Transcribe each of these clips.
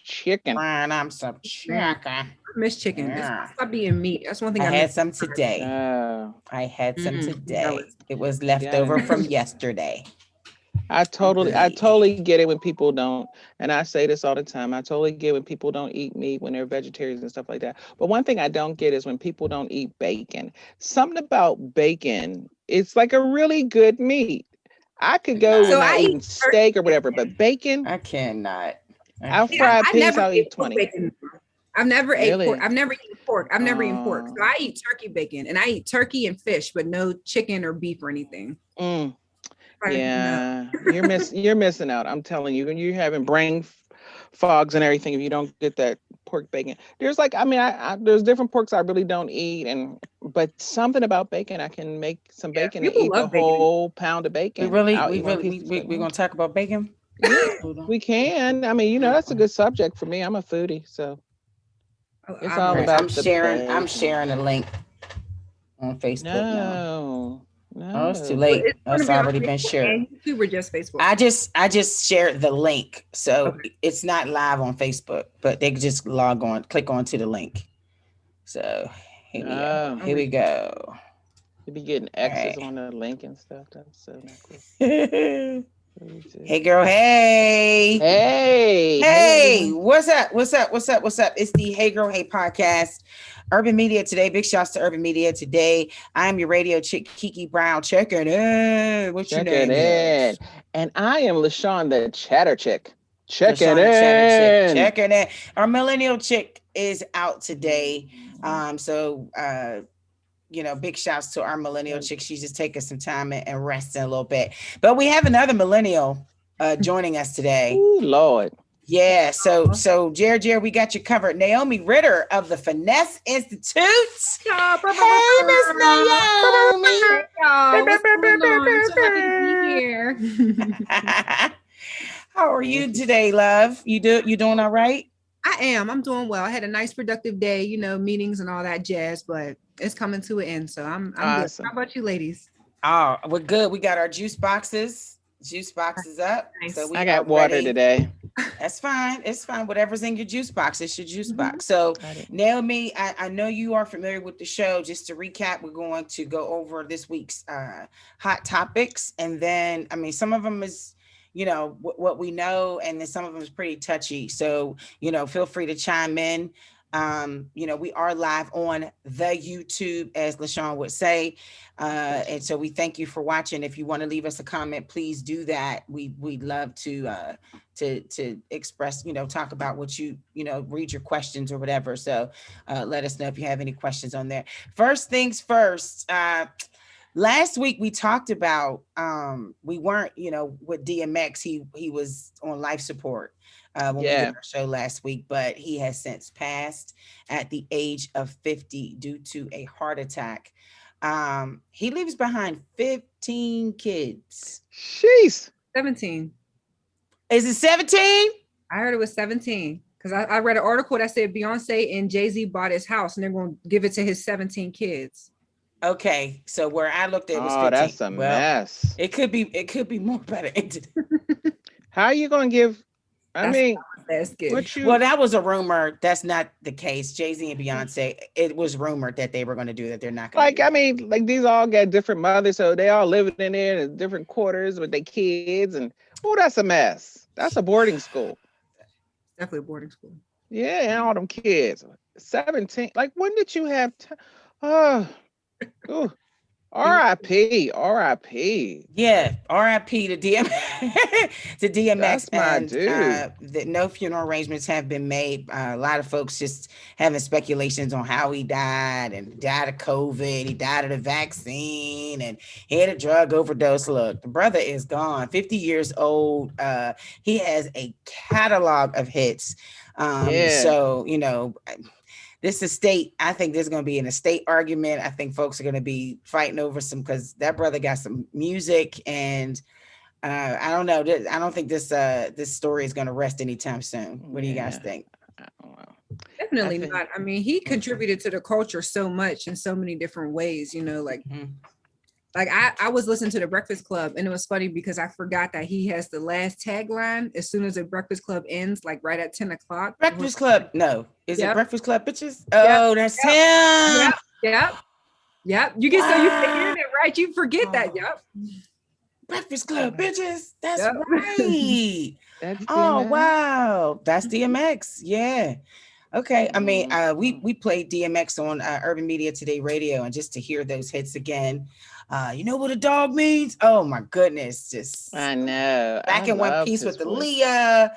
chicken. I'm some chicken. I miss chicken. Yeah. It's stop being meat. That's one thing I I had miss. some today. Oh, I had some today. Jealous. It was you left got over it. from yesterday. I Yeah. totally get it when people don't, and I say this all the time. I totally get when people don't eat meat when they're vegetarians and stuff like that. But one thing I don't get is when people don't eat bacon. Something about bacon, it's like a really good meat. I could go Not. when So I I eat eat turkey steak or whatever, but bacon. bacon, I cannot. I I'll See, can't. fry a I piece, never I'll ate eat pork 20. bacon. I've never ate pork. Really? I've never eaten pork. I've never eaten pork. So Uh, I eat turkey bacon and I eat turkey and fish, but no chicken or beef or anything. mm, No. yeah, you're missing out. I'm telling you, and you're having fogs and everything if you don't get that pork bacon. There's like, I mean, there's different porks I really don't eat, and but something about bacon, I can make some Yeah, bacon and people eat the love bacon. whole pound of We bacon. really, I'll we eat one really, piece. It's like, we gonna talk about bacon. yeah, Hold on. we can. I mean, that's a good subject for me. I'm a foodie, so it's I'm all All right, about I'm the sharing. I'm bacon. sharing a link on Facebook now. No, Oh, it's too no. So late. it's Oh, going to it's be on already been Facebook shared. and YouTube or just Facebook? I just shared the link, so Okay. it's not live on Facebook, but they can just log on, click onto the link. So here we go. No, I'll Here we read. go. you be getting All X's right. on the link and stuff. That's so not cool. Hey girl, hey. Hey, hey Hey, everyone. what's up? What's up? What's up? What's up? It's the Hey Girl, Hey podcast. Urban Media today. Big shouts to Urban Media today. I'm your radio chick, Kiki Brown. Check it in. What your Check it name in. is? And I am LaShawn, the chatter chick. Check it LaShawn the Chatter Chick. in. Check it in. Our millennial chick is out today. Big shouts to our millennial chick. She's just taking some time and resting a little bit. But we have another millennial joining us today. Ooh, Lord. Yeah, so Jared, we got you covered. Naomi Ritter of the Finesse Institute. Y'all, Hey, Miss Naomi. Hey, y'all. What's going on? So happy to be here. How are you today, love? You doing all right? I am. I'm doing well. I had a nice productive day, meetings and all that jazz, but it's coming to an end. So I'm good. Awesome. How about you ladies? Oh, we're good. We got our juice boxes. Juice boxes up. Nice. So we I are got water ready. today. That's fine. It's fine. Whatever's in your juice box, it's your juice Mhm. box. So, I didn't. Naomi, I know you are familiar with the show. Just to recap, we're going to go over this week's hot topics. And then, I mean, some of them is, what we know, and then some of them is pretty touchy. So, feel free to chime in. We are live on the YouTube, as LaShawn would say. And so we thank you for watching. If you want to leave us a comment, please do that. We'd love to express, talk about what read your questions or whatever. So let us know if you have any questions on there. First things first. Last week we talked about we weren't, with DMX, he was on life support when we did Yeah. our show last week, but he has since passed at the age of 50 due to a heart attack. He leaves behind 15 kids. Sheesh. 17. Is it 17? I heard it was 17 because I read an article that said Beyonce and Jay-Z bought his house and they're going to give it to his 17 kids. Okay, so where I looked at it was Oh, 15. that's a Well, mess. it could be more better. How are you gonna give? I That's mean, that's good. what you Well, that was a rumor. That's not the case. Jay-Z and Beyonce, it was rumored that they were going to do that. They're not going to like? do I that. mean, like these all got different mothers, so they all living in there in different quarters with their kids, and oh, that's a mess. That's a boarding school. Definitely a boarding school. Yeah, and all them kids. 17. Like, when did you have? Oh, ooh. R.I.P. R.I.P. Yeah, R.I.P. to to DMX, That's my and dude. no funeral arrangements have been made. A lot of folks just having speculations on how he died, and died of COVID. He died of the vaccine, and he had a drug overdose. Look, the brother is gone. 50 years old. He has a catalog of hits. Yeah. So this estate, I think there's going to be an estate argument. I think folks are going to be fighting over some, because that brother got some music, and I don't know. I don't think this story is going to rest anytime soon. What do you guys Yeah. think? I don't know. Definitely think- not. I mean, he contributed to the culture so much in so many different ways, like Mhm. Like I was listening to the Breakfast Club, and it was funny because I forgot that he has the last tagline as soon as the Breakfast Club ends, like right at 10 o'clock. Breakfast Club. No. Is it Yep. Breakfast Club, bitches? Yep. Oh, that's Yep. him. Yep. You get so you hear it right, you forget that. Yep. Breakfast Club, bitches. That's Yep. right. That's Oh DMX. wow, that's DMX. Yeah. Okay. I mean, we played DMX on Urban Media Today Radio, and just to hear those hits again, you know what a dog means? Oh my goodness, just I know. back I in one love piece his with the voice. Leah.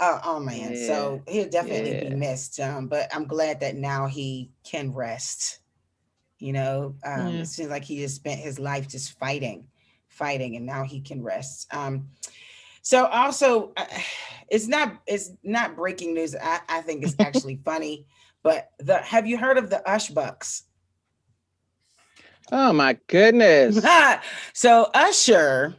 Oh man, Yeah. so he'll definitely be Yeah. missed. But I'm glad that now he can rest. You know, Yeah. it seems like he just spent his life just fighting, and now he can rest. So also, it's not breaking news. I think it's actually funny. But have you heard of the Ush Bucks? Oh my goodness. So Usher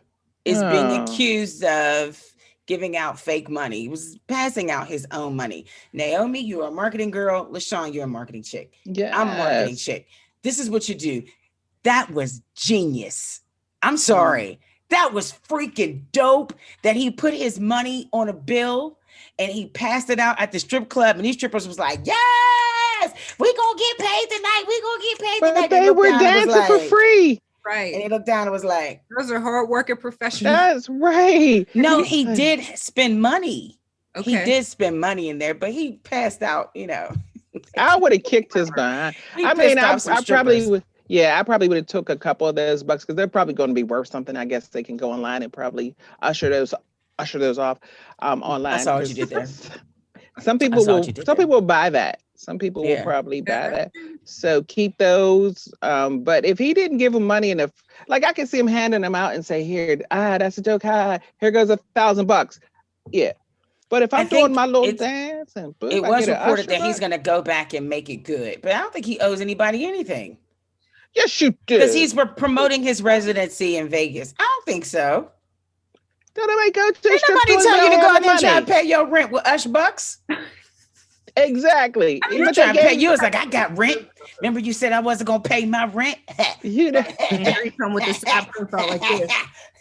is being Oh. accused of giving out fake money. He was passing out his own money. Naomi, you're a marketing girl. LaShawn, you're a marketing chick. I'm a marketing Yes. chick. This is what you do. That was genius. I'm sorry. That was freaking dope that he put his money on a bill and he passed it out at the strip club, and these strippers was like, yes, we gonna get paid tonight. We gonna get paid tonight. But they were dancing for free. Right. And he looked down and was like, those are hardworking professionals. That's right. no, he did spend money. Okay. He did spend money in there, but he passed out, you know. I would have kicked his behind. He I pissed mean, off some I probably strippers. would. Yeah, I probably would have took a couple of those bucks because they're probably going to be worth something. I guess they can go online and probably usher those off online. I saw what you did there. Some I people saw will. what you did Some there. people will buy that. Some people will Yeah. probably buy that. So keep those. But if he didn't give him money enough, like I can see him handing them out and say, "Here, that's a joke. Hi, here goes $1,000." Yeah. But if I I'm doing think my little it's- dance and boom, It I was get an reported usher that he's buck. going to go back and make it good, but I don't think he owes anybody anything Yes, you do. because he's promoting his residency in Vegas. I don't think so. Don't nobody go to the Ain't strip nobody club tell you to without go out having there and try to money. pay your rent with Ush Bucks. Exactly. You But trying they to pay? gave You was like, I got rent. Remember you said I wasn't going to pay my rent? you know, Harry come with the side profile like this.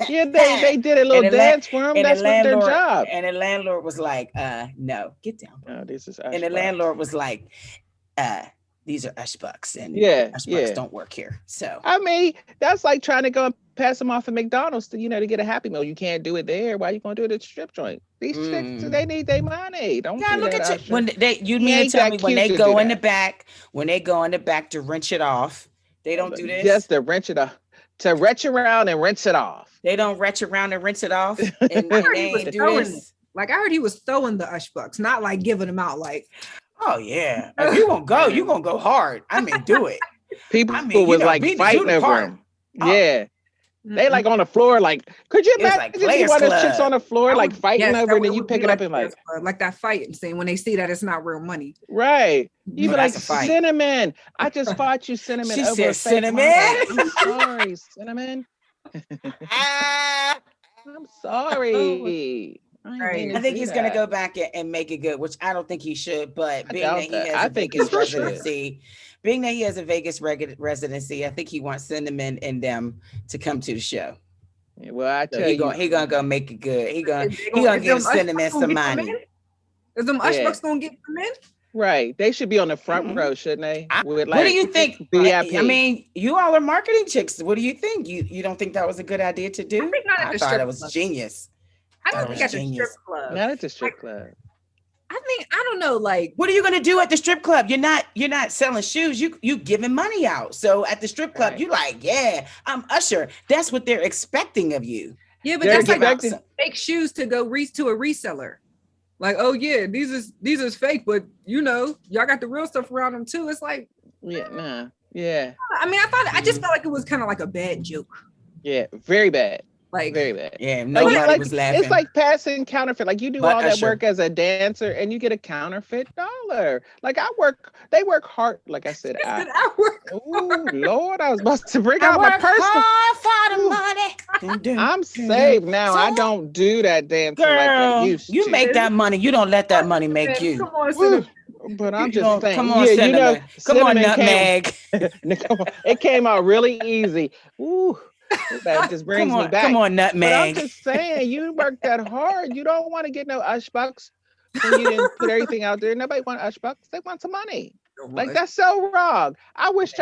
yeah, they did a little And the dance for him. And That's the what their landlord, job. and the landlord was like, no, get down, bro. Oh, this is And the Ush Bucks. landlord was like, these are Ush Bucks, and Yeah, Ush Bucks yeah. don't work here. So I mean, that's like trying to go and pass them off at McDonald's to, to get a Happy Meal. You can't do it there. Why you gonna do it at the strip joint? These chicks, they need their money. Don't God, do look that, at you. Usher. When you He mean to ain't tell that me when cute they to go do in the that. back, to wrench it off, they don't do this. Just to wrench it off, to retch around and rinse it off. They don't retch around and rinse it off, and I heard they he was ain't do throwing this. Like I heard he was throwing the Ush Bucks, not like giving them out. Like, Oh yeah, if you gonna go, you gonna go hard. I mean, do it. People I mean, was like do fighting the over part. him. Yeah. They mm-mm. like on the floor, like, could you It was imagine like if you Players one of those chicks Club. on the floor, like fighting Yes, over, that and then would you be pick it up and Players Club, like that fighting scene when they see that it's not real money. right. You Oh, be like, that's a fight. Cinnamon, I just fought you, Cinnamon, She over said, a fake "Cinnamon." money. I'm sorry, Cinnamon. Ah. I'm sorry. I didn't mean to I think do he's going to that. go back and make it good, which I don't think he should. But I being that doubt he that. has I a think Vegas he should. residency, I think he wants Cinnamon and them to come to the show. Yeah, well, I So tell he you, gonna go make it good. He gonna Is give them Ush Cinnamon Bucks some gonna get them money. in? Is them Ush Yeah. Bucks gonna get them in? right? They should be on the front Mhm. row, shouldn't they? With What do like you think? VIP. I mean, you all are marketing chicks. What do you think? You don't think that was a good idea to do? I think not at I the thought strip it was club. genius. I That don't was think at the genius. strip club. not at the strip club. I think I don't know. Like, What are you gonna do at the strip club? You're not selling shoes. You giving money out. So at the strip club, Right. you like, yeah, I'm Usher. That's what they're expecting of you. yeah, but They're that's like expecting- fake shoes to go to a reseller. Like, oh yeah, these is fake, but y'all got the real stuff around them too. It's like, Yeah, nah. Yeah, I mean, I just felt like it was kind of like a bad joke. yeah. Very bad. Like, Very bad. Yeah, nobody was laughing. It's like passing counterfeit. Like you do But all that Usher. work as a dancer and you get a counterfeit dollar. Like they work hard. Like I said, I work. oh Lord, I was about to bring I out my work purse. hard for the Ooh. money. Dun, dun, I'm dun, saved dun. now. So I don't do that dancing like I Girl, used you to. make that money. You don't let that money make you. Come on, Woo. Cinnamon. But I'm You just don't- saying. come on, yeah, Cinnamon. Come on, Cinnamon Nutmeg. Come on, it came out really easy. Ooh, That just brings me Come back. on, But I'm nutmeg. just saying, you worked that hard. You don't want to get no Ush Bucks when you didn't put everything out there. Nobody want Ush Bucks. They want some money. Like that's so wrong. I wish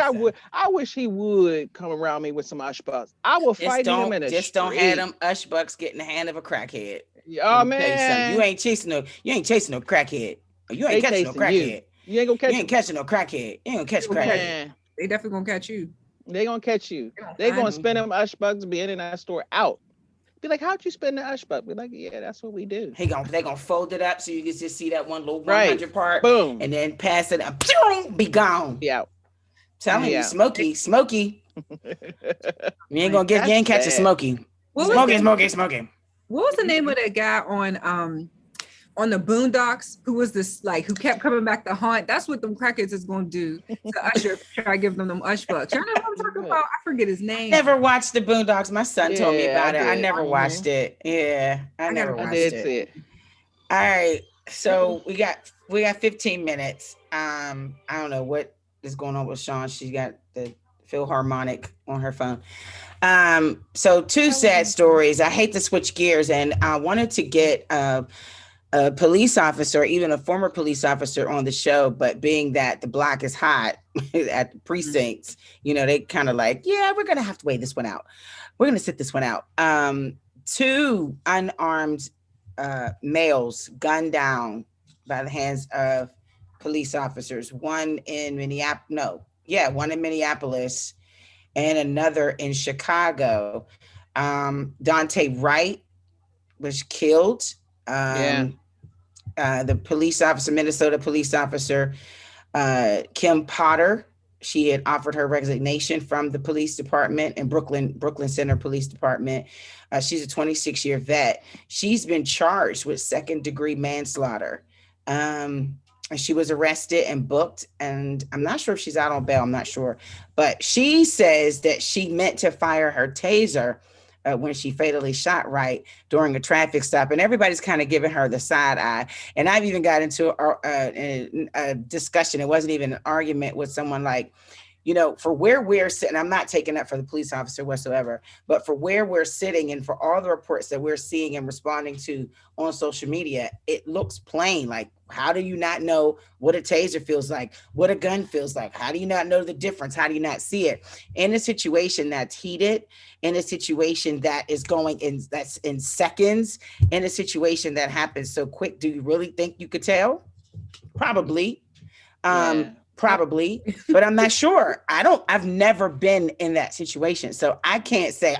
he would come around me with some Ush Bucks. I will fight him in the Just don't have street. them Ush Bucks get in the hand of a crackhead. Oh Let me tell you something. man, You ain't chasing no crackhead. You ain't they catching no chasing you. crackhead. You ain't gonna You catch ain't them. catching no crackhead. You ain't gonna catch a crackhead. Man, They definitely gonna catch you. they gonna catch you. They gonna They find gonna you. spend them Ush Bucks being in that store out. Be like, how'd you spend the Ush Buck? Be like, yeah, that's what we do. They gonna fold it up so you can just see that one little Right. 100 part, Boom. and then pass it up. Be gone. Be out. Telling you, Smokey. You ain't That's catching sad. Smokey. What was Smoking. What was the name of that guy on the Boondocks who was this like who kept coming back to haunt? That's what them crackheads is gonna do to Usher. Try to give them Ush Bucks. Y'all know what I'm talking about? I forget his name. Never watched the Boondocks. My son told me about it. I did. never watched it. Yeah, I never gotta watched I did it. see it. All right, so we got 15 minutes. I don't know what is going on with Sean. She got the Philharmonic on her phone. So two sad stories. I hate to switch gears, and I wanted to get a police officer, even a former police officer, on the show, but being that the block is hot at the precincts, you know, they kind of like, yeah, we're gonna have to wait this one out. We're gonna sit this one out. Two unarmed males gunned down by the hands of police officers. One in Minneapolis and another in Chicago. Dante Wright was killed. The police officer, Minnesota police officer, Kim Potter, she had offered her resignation from the police department in Brooklyn Center Police Department. She's a 26-year vet. She's been charged with second-degree manslaughter. And she was arrested and booked, and I'm not sure if she's out on bail. I'm not sure, but she says that she meant to fire her taser when she fatally shot Wright during a traffic stop, and everybody's kind of giving her the side eye. And I've even got into a discussion. It wasn't even an argument with someone like, you know, for where we're sitting, I'm not taking up for the police officer whatsoever, but for where we're sitting and for all the reports that we're seeing and responding to on social media, it looks plain. Like, how do you not know what a taser feels like, what a gun feels like? How do you not know the difference? How do you not see it? In a situation that's heated, in a situation that is that's in seconds, in a situation that happens so quick, do you really think you could tell? Probably. Probably, but I'm not sure. I've never been in that situation. So I can't say,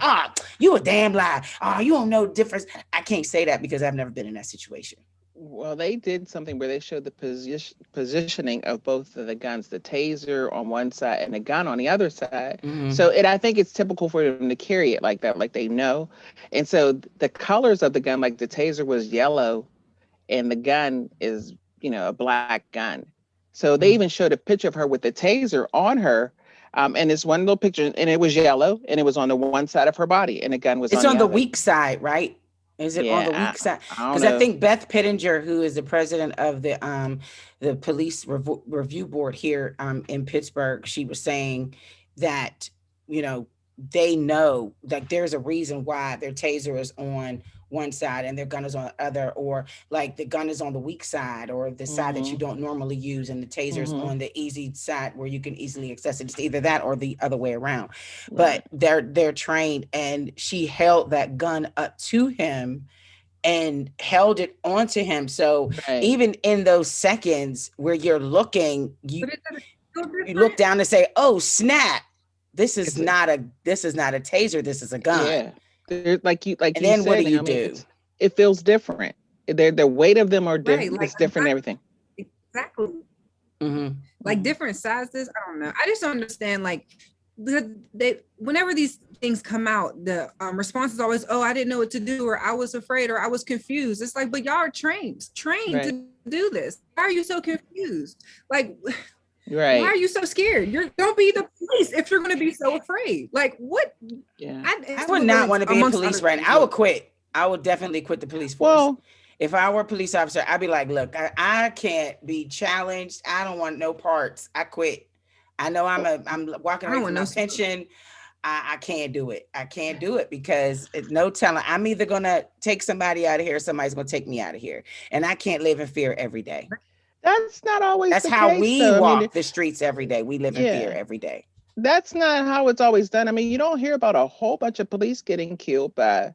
you a damn lie. You don't know the difference. I can't say that because I've never been in that situation. Well, they did something where they showed the positioning of both of the guns, the taser on one side and the gun on the other side. Mm-hmm. So I think it's typical for them to carry it like that, like they know. And so the colors of the gun, like the taser was yellow and the gun is, a black gun. So they even showed a picture of her with the taser on her. And it's one little picture, and it was yellow, and it was on the one side of her body, and the gun was on the other. weak side, right? Is it on the weak side? Because I think Beth Pittenger, who is the president of the police review board here in Pittsburgh, she was saying that, they know that there's a reason why their taser is on one side and their gun is on the other, or like the gun is on the weak side or the side that you don't normally use, and the taser is on the easy side where you can easily access it. It's either that or the other way around. Right. But they're trained, and she held that gun up to him and held it onto him. So even in those seconds where you're looking, you look down and say, "Oh snap! This is not a taser. This is a gun." Yeah. Like you and then said, what do you do? It feels different. The weight of them are different. Right, it's different. Everything. Exactly. Mm-hmm. Like different sizes. I don't know. I just don't understand. Like whenever these things come out, the response is always, "Oh, I didn't know what to do," or "I was afraid," or "I was confused." It's like, but y'all are trained to do this. Why are you so confused? Like. Right. Why are you so scared? Don't be the police if you're going to be so afraid. Like what? Yeah. I would not want to be a police right now. I would quit. I would definitely quit the police force. Well, if I were a police officer, I'd be like, look, I can't be challenged. I don't want no parts. I quit. I know I'm walking away from my pension. I can't do it. I can't do it because no telling. I'm either gonna take somebody out of here, or somebody's gonna take me out of here, and I can't live in fear every day. That's not always That's the how case, we though. I mean, walk the streets every day. We live in fear yeah, every day. that's not how it's always done. I mean, you don't hear about a whole bunch of police getting killed by,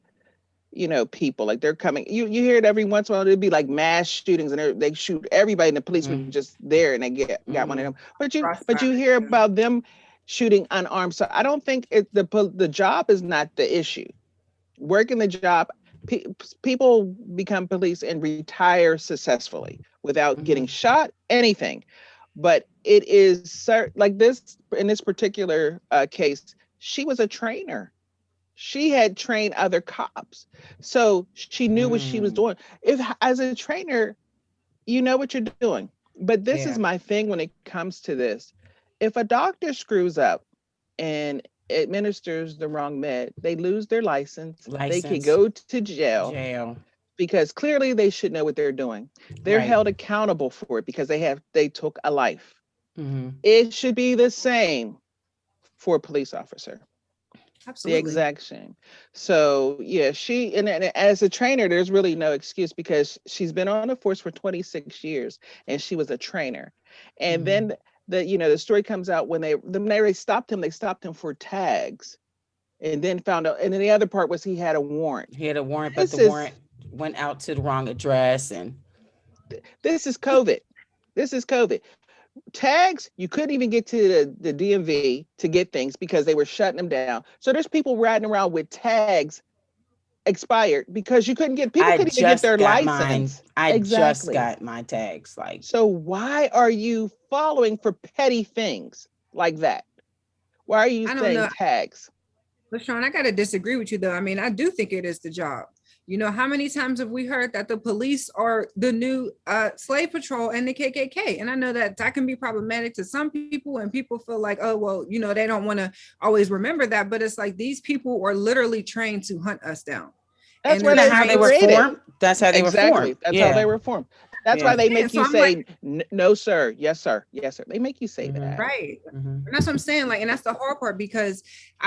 people like they're coming. You hear it every once in a while. It'd be like mass shootings, and they shoot everybody, and the police were Mm-hmm. just there, and they got one of them. Mm-hmm. But you hear about them shooting unarmed. So I don't think the job is not the issue. Working the job, people become police and retire successfully without Mm-hmm. getting shot, anything. But it is like this in this particular case. She was a trainer. She had trained other cops, so she knew what she was Mm. doing. If as a trainer, you know what you're doing. But this is Yeah. my thing when it comes to this. If a doctor screws up and administers the wrong med, they lose their license. They could License, go to jail jail. because clearly they should know what they're doing. They're Right. held accountable for it because they took a life. Mm-hmm. It should be the same for a police officer. The Absolutely. exact same. So yeah, and as a trainer, there's really no excuse because she's been on the force for 26 years and she was a trainer. And Mm-hmm. then the story comes out when they stopped him for tags, and then found out. And then the other part was he had a warrant. He had a warrant, but This the is warrant went out to the wrong address, and this is COVID. This is COVID. Tags, you couldn't even get to the DMV to get things because they were shutting them down. So there's people riding around with tags expired because people I couldn't even get just their got mine. license. I just Exactly. got my tags. Like, So why are you following for petty things like that? Why are you I don't saying know. tags? But Sean, I gotta disagree with you though. I mean, I do think it is the job. How many times have we heard that the police are the new slave patrol and the KKK? And I know that can be problematic to some people, and people feel like, oh, well, they don't want to always remember that. But it's like these people are literally trained to hunt us down. That's And why isn't they that how were they were created. formed? That's how they were Exactly. formed. That's how Yeah. they were formed. That's Yeah. why they Yeah, make so you I'm say, like, no, sir. Yes, sir. Yes, sir. They make you say Mhm. that. right. Mm-hmm. And that's what I'm saying. Like, and that's the hard part because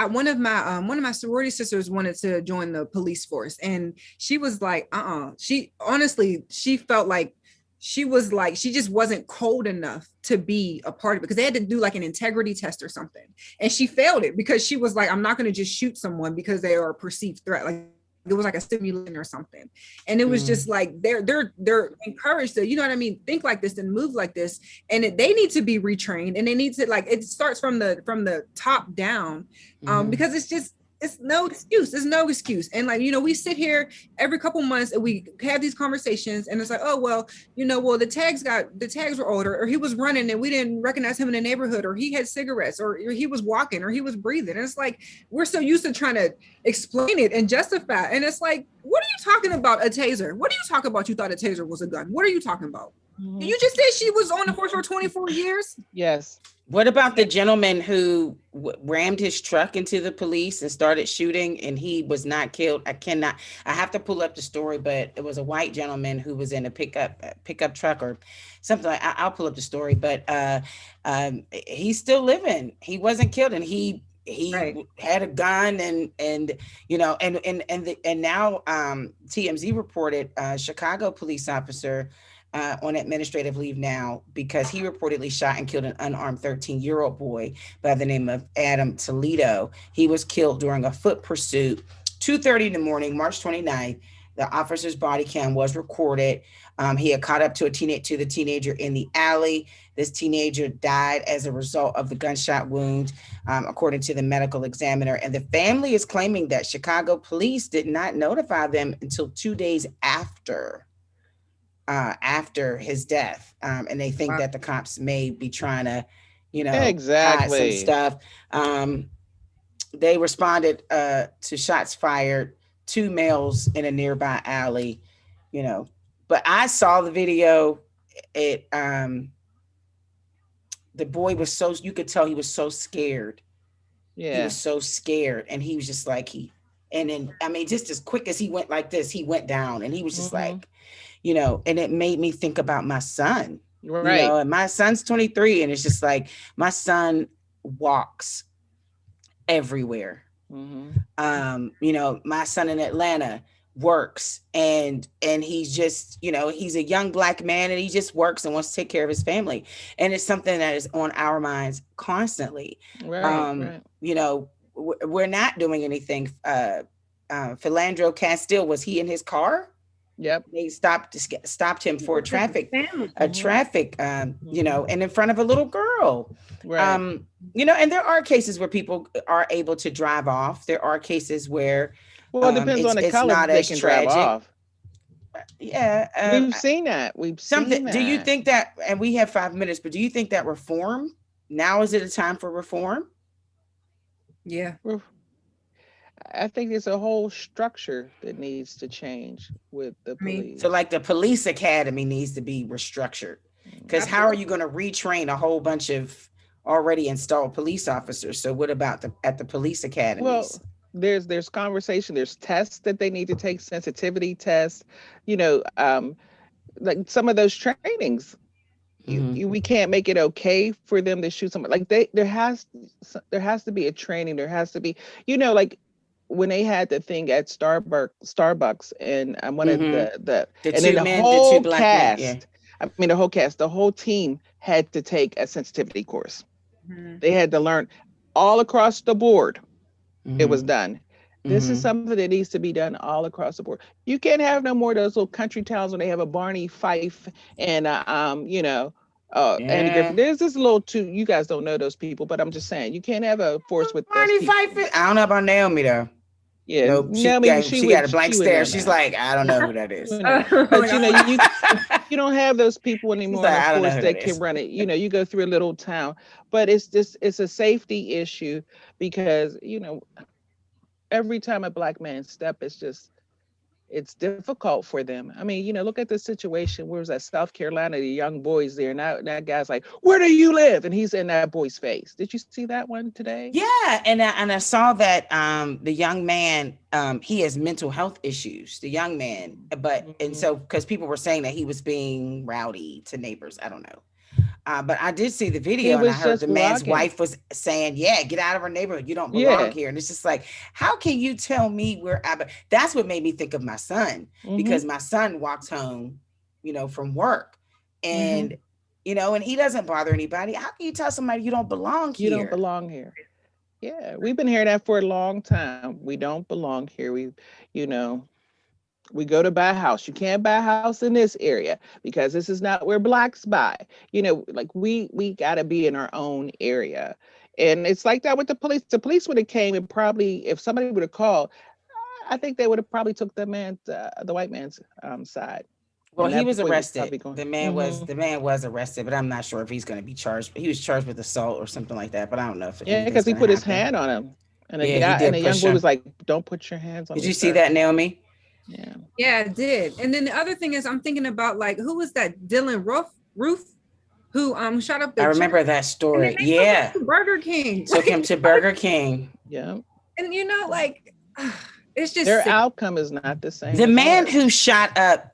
one of my sorority sisters wanted to join the police force, and she was like, She honestly, she felt like she just wasn't cold enough to be a part of it because they had to do like an integrity test or something, and she failed it because she was like, I'm not going to just shoot someone because they are a perceived threat. Like, it was like a simulation or something, and it was just like they're encouraged to, what I mean, think like this and move like this, and they need to be retrained, and they need to, like, it starts from the top down, because it's no excuse. There's no excuse. And like, we sit here every couple months and we have these conversations, and it's like, oh, well, the tags were older, or he was running and we didn't recognize him in the neighborhood, or he had cigarettes, or he was walking, or he was breathing. And it's like, we're so used to trying to explain it and justify. And it's like, what are you talking about? A taser? What are you talking about? You thought a taser was a gun? What are you talking about? Mhm. You just said she was on the force for 24 years. Yes. What about the gentleman who rammed his truck into the police and started shooting, and he was not killed? I have to pull up the story, but it was a white gentleman who was in a pickup truck or something. I'll pull up the story, but he's still living. He wasn't killed, and he Right. had a gun, and now TMZ reported Chicago police officer on administrative leave now because he reportedly shot and killed an unarmed 13-year-old boy by the name of Adam Toledo. He was killed during a foot pursuit, 2:30 in the morning, March 29th. The officer's body cam was recorded. He had caught up to the teenager in the alley. This teenager died as a result of the gunshot wound, according to the medical examiner. And the family is claiming that Chicago police did not notify them until 2 days after his death. And they think that the cops may be trying to, hide some stuff. They responded to shots fired, 2 males in a nearby alley, but I saw the video. The boy was you could tell he was so scared. Yeah. He was so scared. And he was just like, and then, I mean, just as quick as he went like this, he went down, and he was just like, and it made me think about my son, and my son's 23. And it's just like, my son walks everywhere. Mm-hmm. You know, my son in Atlanta works, and he's just, you know, he's a young Black man, and he just works and wants to take care of his family, and it's something that is on our minds constantly. Right. You know, we're not doing anything. Philandro Castile, was he in his car? Yep. They stopped him for a traffic, Mm-hmm. you know, Mm-hmm. and in front of a little girl. Right. You know, and there are cases where people are able to drive off. There are cases where Well, it depends on the it's color not they as can drive tragic. off. Yeah. We've seen that. We've Something. seen Do you that. think that? And we have 5 minutes, but do you think that reform? Now is it a time for reform? Yeah. We're- I think it's a whole structure that needs to change with the I mean, So, police. like, the police academy needs to be restructured, because how are you absolutely. going to retrain a whole bunch of already installed police officers? So, what about the police academies? Well, there's conversation. There's tests that they need to take, sensitivity tests. You know, like some of those trainings. Mm-hmm. We can't make it okay for them to shoot somebody. Like there has to be a training. There has to be, like when they had the thing at Starbucks, and one of Mm-hmm. The and then two men, the two Black men. Yeah. the whole cast, the whole team had to take a sensitivity course. Mhm. They had to learn all across the board. It was Mm-hmm. done. This is Mm-hmm. something that needs to be done all across the board. You can't have no more of those little country towns when they have a Barney Fife and Andy Yeah. Griffin. There's this little two. You guys don't know those people, but I'm just saying you can't have a force with those Barney people. Fife. I don't know about Naomi though. Yeah, Nope. She Naomi, got she got a blank she would stare. know She's that. like, I don't know who that She is. would know. But Like, you don't have those people She's anymore in like, a I don't know force who that that can is. run it. You go through a little town, but it's a safety issue because every time a Black man step, it's difficult for them. I mean, look at the situation. Where was that? South Carolina, the young boys there. Now that guy's like, "Where do you live?" And he's in that boy's face. Did you see that one today? Yeah, and I saw that the young man, he has mental health issues. The young man, but and Mm-hmm. so because people were saying that he was being rowdy to neighbors. I don't know. But I did see the He video, and I was heard just the man's walking. wife was saying, "Yeah, get out of our neighborhood. You don't belong Yeah. here." And it's just like, how can you tell me where I? That's what made me think of my son, Mm-hmm. because my son walks home, from work, Mm-hmm. and and he doesn't bother anybody. How can you tell somebody you don't belong You don't here? belong here. Yeah, we've been hearing that for a long time. We don't belong here. You know, we go to buy a house. You can't buy a house in this area because this is not where Blacks buy. Like we got to be in our own area. And it's like that with the police. The police would have came, and probably if somebody would have called, I think they would have probably took the white man's side. Well, And he that was boy was arrested. probably going, The man was arrested, but I'm not sure if he's going to be charged. He was charged with assault or something like that, but I don't know if yeah, anything's because he going to put his happen. hand on him. And Yeah, he the did young push boy him. was like, "Don't put your hands on Did me, you see sir." that, Naomi? Yeah. yeah, it did. And then the other thing is, I'm thinking about like, who was that? Dylan Roof, who shot up I the church, remember that and then story. they took him Yeah, to Burger King. took him to Burger King. Yeah. And like, it's just Their sick. outcome is not the same The as man ours. who shot up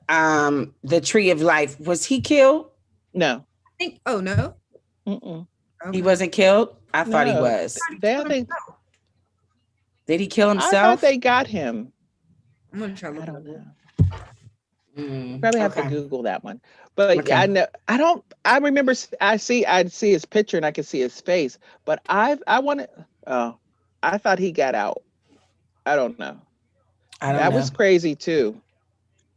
the Tree of Life, was he killed? No. I think. Oh no. Mm-mm. He Okay. wasn't killed. I thought he No. was. They, I think, Did he kill I thought himself? they got him. I'm gonna try to I look it don't up. know. Probably have to Okay. Google that one. But yeah, Okay. I know. I don't. I remember. I'd see his picture and I could see his face. But I wanted. Oh, I thought he got out. I don't know. I don't That was know. crazy too.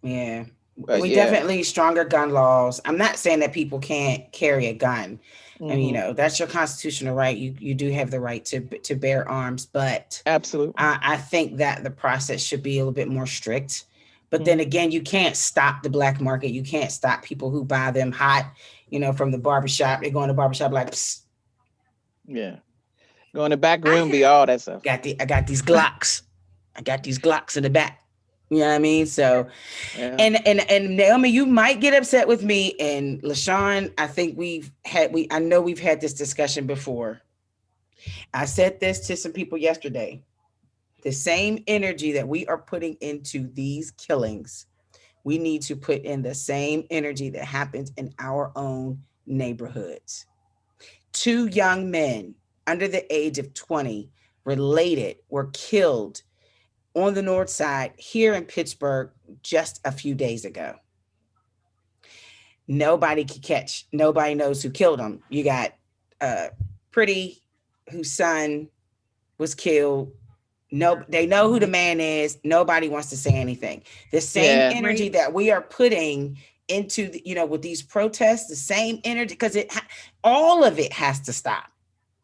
Yeah. But We yeah. definitely stronger gun laws. I'm not saying that people can't carry a gun. I mean, Hmm. that's your constitutional right. You do have the right to bear arms, but Absolutely. I think that the process should be a little bit more strict. But then Hmm. again, you can't stop the black market. You can't stop people who buy them hot, from the barbershop. They go in the barbershop like, psst, Yeah. Go in the back I room, be have. all that stuff. I got these Glocks. I got these Glocks in the back. You know what I mean? So, Yeah. and Naomi, you might get upset with me, and LaShawn, I think I know we've had this discussion before. I said this to some people yesterday. The same energy that we are putting into these killings, we need to put in the same energy that happens in our own neighborhoods. Two young men under the age of 20 related were killed on the north side here in Pittsburgh just a few days ago. Nobody can catch. Nobody knows who killed them. You got Pretty, whose son was killed. No, they know who the man is. Nobody wants to say anything. The same energy that we are putting into, with these protests, the same energy, because all of it has to stop.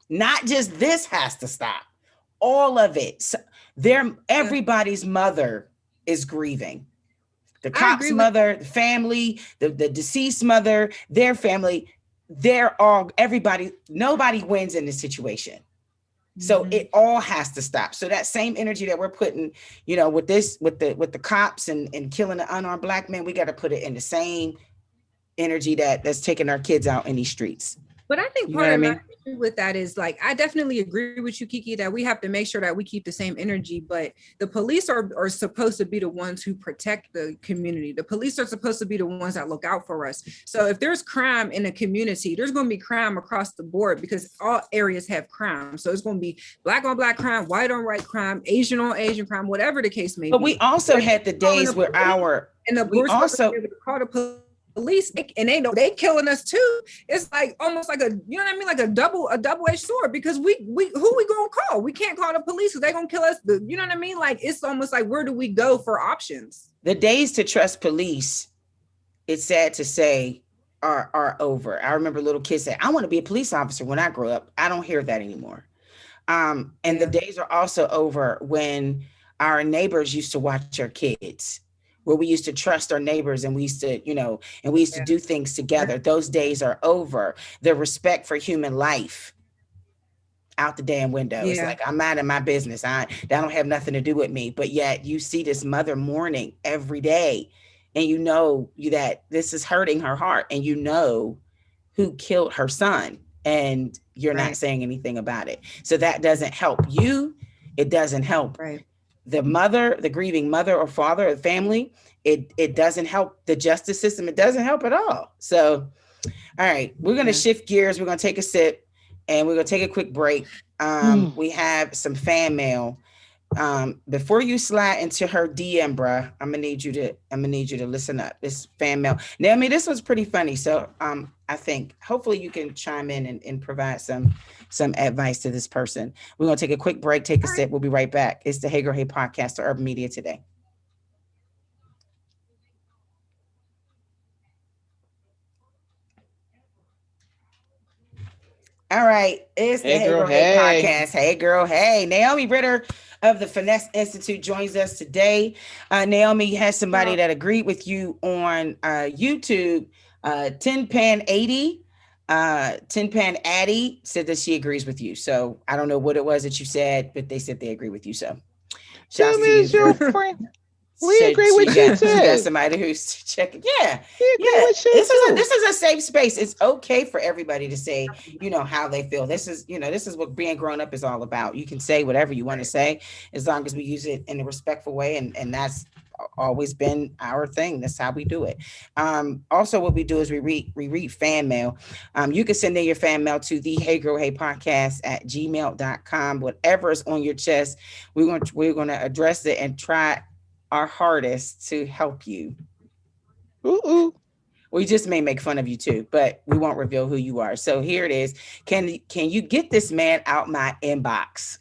Not just this has to stop. All of it. So everybody's mother is grieving. The cop's mother, the family, the deceased mother, their family, nobody wins in this situation. So it all has to stop. So that same energy that we're putting, with the cops and killing the unarmed black men, we got to put it in the same energy that's taking our kids out in these streets. But I think part of my issue with that is, like, I definitely agree with you, Kiki, that we have to make sure that we keep the same energy, but the police are supposed to be the ones who protect the community. The police are supposed to be the ones that look out for us. So if there's crime in a community, there's going to be crime across the board, because all areas have crime. So it's going to be black on black crime, white on white crime, Asian on Asian crime, whatever the case may be. But we also had the days where we also call the police, and they know they killing us too. It's like almost like like a double-edged sword, because who we gonna call? We can't call the police because they're gonna kill us. Like, it's almost like, where do we go for options? The days to trust police, it's sad to say, are over. I remember little kids say, I want to be a police officer when I grow up. I don't hear that anymore. The days are also over when our neighbors used to watch our kids, where we used to trust our neighbors and we used to, do things together. Those days are over. The respect for human life out the damn window. It's like, I'm out of my business. That don't have nothing to do with me. But yet you see this mother mourning every day, and you know that this is hurting her heart, and you know who killed her son, and you're not saying anything about it. So that doesn't help you. It doesn't help the mother, the grieving mother or father or family. It doesn't help the justice system. It doesn't help at all. So, all right, we're going to shift gears. We're going to take a sip, and we're going to take a quick break. We have some fan mail. Before you slide into her DM, bruh, I'm gonna need you to listen up. This fan mail. Naomi, this was pretty funny. So I think hopefully you can chime in and provide some advice to this person. We're gonna take a quick break, take a sip. We'll be right back. It's the Hey Girl Hey podcast, or Urban Media Today. All right, it's the Hey Girl Hey podcast. Hey Girl Hey. Naomi Ritter of the Finesse Institute joins us today. Naomi has somebody that agreed with you on YouTube. Tin Pan 80, Tin Pan Addy said that she agrees with you. So I don't know what it was that you said, but they said they agree with you. So tell me, is your friend. We agree with you too. She got somebody who's checking. Yeah. This is a safe space. It's okay for everybody to say, how they feel. This is what being grown up is all about. You can say whatever you want to say, as long as we use it in a respectful way. And that's always been our thing. That's how we do it. Also, what we do is we read fan mail. You can send in your fan mail to the Hey Girl Hey podcast at gmail.com. Whatever is on your chest, we're going to address it and try our hardest to help you. We just may make fun of you too, but we won't reveal who you are. So here it is. Can you get this man out my inbox?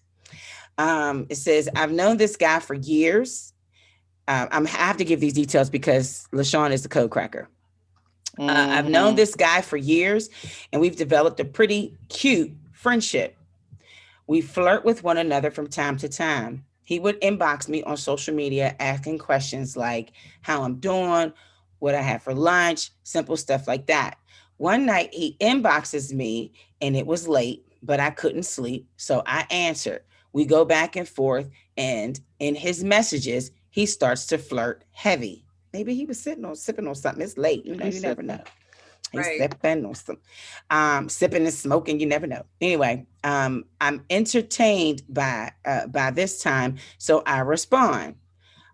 It says, I've known this guy for years. I have to give these details because LaShawn is the code cracker. I've known this guy for years, and we've developed a pretty cute friendship. We flirt with one another from time to time. He would inbox me on social media asking questions like how I'm doing, what I have for lunch, simple stuff like that. One night he inboxes me and it was late, but I couldn't sleep. So I answered. We go back and forth, and in his messages, he starts to flirt heavy. Maybe he was sipping on something. It's late. You never know. He's sipping on some, sipping and smoking. You never know. Anyway, I'm entertained by this time, so I respond.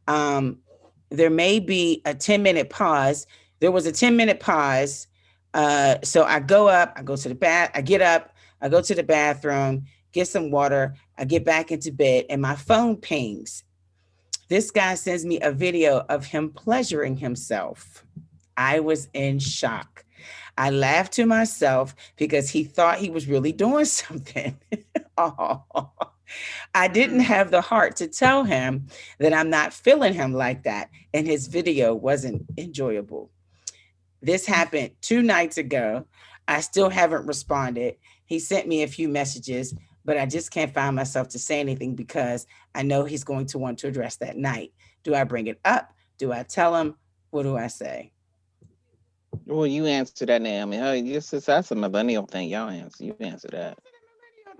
There may be a 10-minute pause. There was a 10-minute pause. So I go up. I go to the I get up. I go to the bathroom, get some water. I get back into bed and my phone pings. This guy sends me a video of him pleasuring himself. I was in shock. I laughed to myself because he thought he was really doing something. Oh, I didn't have the heart to tell him that I'm not feeling him like that, and his video wasn't enjoyable. This happened 2 nights ago. I still haven't responded. He sent me a few messages, but I just can't find myself to say anything because I know he's going to want to address that night. Do I bring it up? Do I tell him? What do I say? Well, you answer that, Naomi. Hey, that's a millennial thing. Y'all answer. You answer that.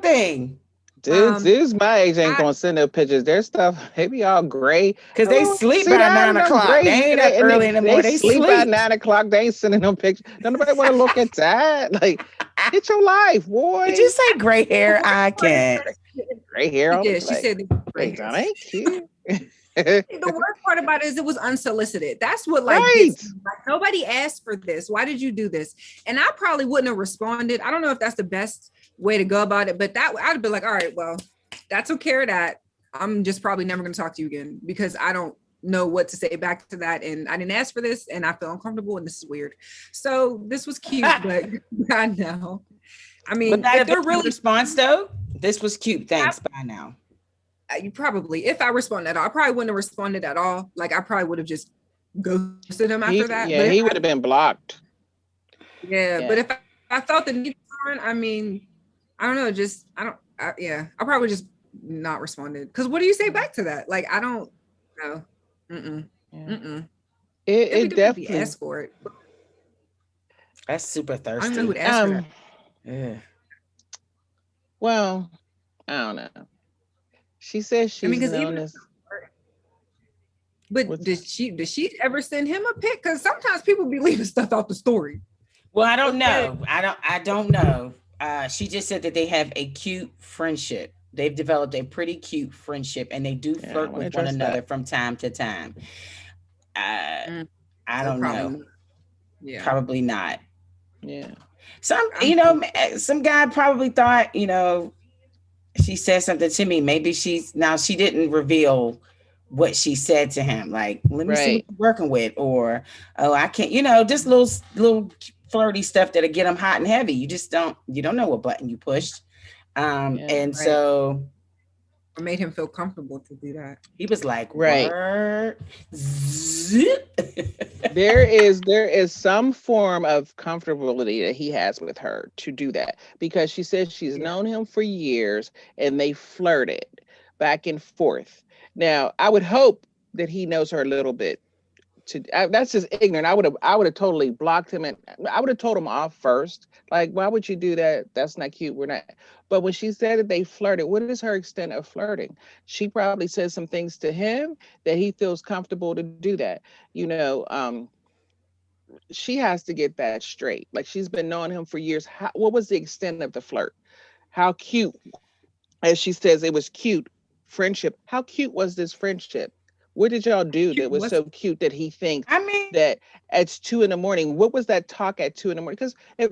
Thing. Dudes my age ain't I- gonna send no pictures. Their stuff, they be all gray. Because they sleep by 9 o'clock. Gray, They ain't up early in the morning. They sleep by 9 o'clock. They ain't sending no pictures. Don't nobody want to look at that. Like, get your life, boy. Did you say gray hair? I can't. Gray hair. Yeah, she said gray hair. That ain't cute. The worst part about it is it was unsolicited. That's what gets me. Like, nobody asked for this. Why did you do this? And I probably wouldn't have responded. I don't know if that's the best way to go about it, but that I'd be like, all right, well, that's okay or that. I'm just probably never going to talk to you again because I don't know what to say back to that. And I didn't ask for this and I feel uncomfortable and this is weird. So this was cute, but I know. I mean, if they're really response though, this was cute. Thanks. Bye now. You probably, if I responded at all, I probably wouldn't have responded at all. Like I probably would have just ghosted him after that. Yeah, he would have been blocked. Yeah, but if I felt the need for it, I mean, I don't know. I probably just not responded. Because what do you say back to that? Like, I don't know. It definitely asked for it. That's super thirsty. I don't know who'd ask for that. Yeah. Well, I don't know. She says she's known as. But did she ever send him a pic? Because sometimes people be leaving stuff out the story. Well, I don't know. I don't know. She just said that they have a cute friendship. They've developed a pretty cute friendship, and they do flirt with one another from time to time. I don't know. Yeah, probably not. Yeah. Some guy probably thought, she said something to me. Maybe she didn't reveal what she said to him. Like, let me see what you're working with, or I can't. Just little flirty stuff that'll get him hot and heavy. You don't know what button you pushed. So it made him feel comfortable to do that. He was like, there is some form of comfortability that he has with her to do that, because she says she's known him for years and they flirted back and forth. Now, I would hope that he knows her a little bit. That's just ignorant. I would have totally blocked him, and I would have told him off first. Like, why would you do that? That's not cute. We're not. But when she said that they flirted, what is her extent of flirting? She probably said some things to him that he feels comfortable to do that. She has to get that straight. Like, she's been knowing him for years. What was the extent of the flirt? How cute? As she says, it was cute friendship. How cute was this friendship? What did y'all do that was so cute that he thinks that it's 2 a.m? What was that talk at 2 a.m? Because if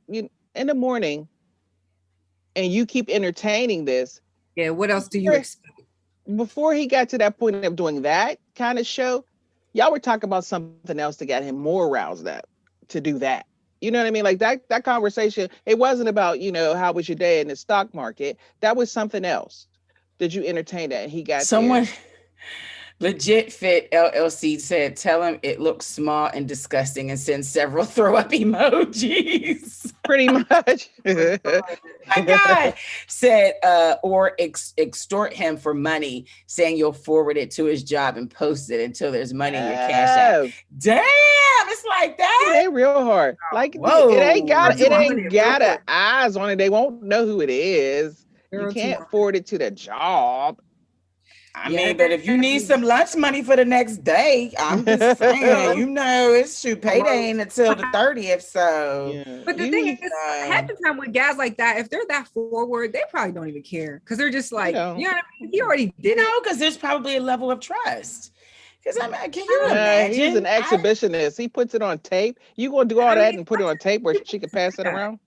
in the morning and you keep entertaining this. Yeah, what else do you expect? Before he got to that point of doing that kind of show, y'all were talking about something else that got him more aroused up to do that. You know what I mean? Like that conversation, it wasn't about, how was your day in the stock market? That was something else. Did you entertain that? And he got someone. There. Legit Fit LLC said, tell him it looks small and disgusting and send several throw up emojis. Pretty much. My God. Said, or extort him for money, saying you'll forward it to his job and post it until there's money in your cash app. Damn, it's like that. It ain't real hard. Like, whoa, it ain't got eyes on it. They won't know who it is. You can't forward it to the job. I mean, but if you need some lunch money for the next day, I'm just saying, it's payday ain't until the 30th. So, but the thing is, half the time with guys like that, if they're that forward, they probably don't even care because they're just like, what I mean? He already did it. Because there's probably a level of trust. Because can you imagine? He's an exhibitionist. He puts it on tape. You gonna do all that and put it on tape where she can pass it around?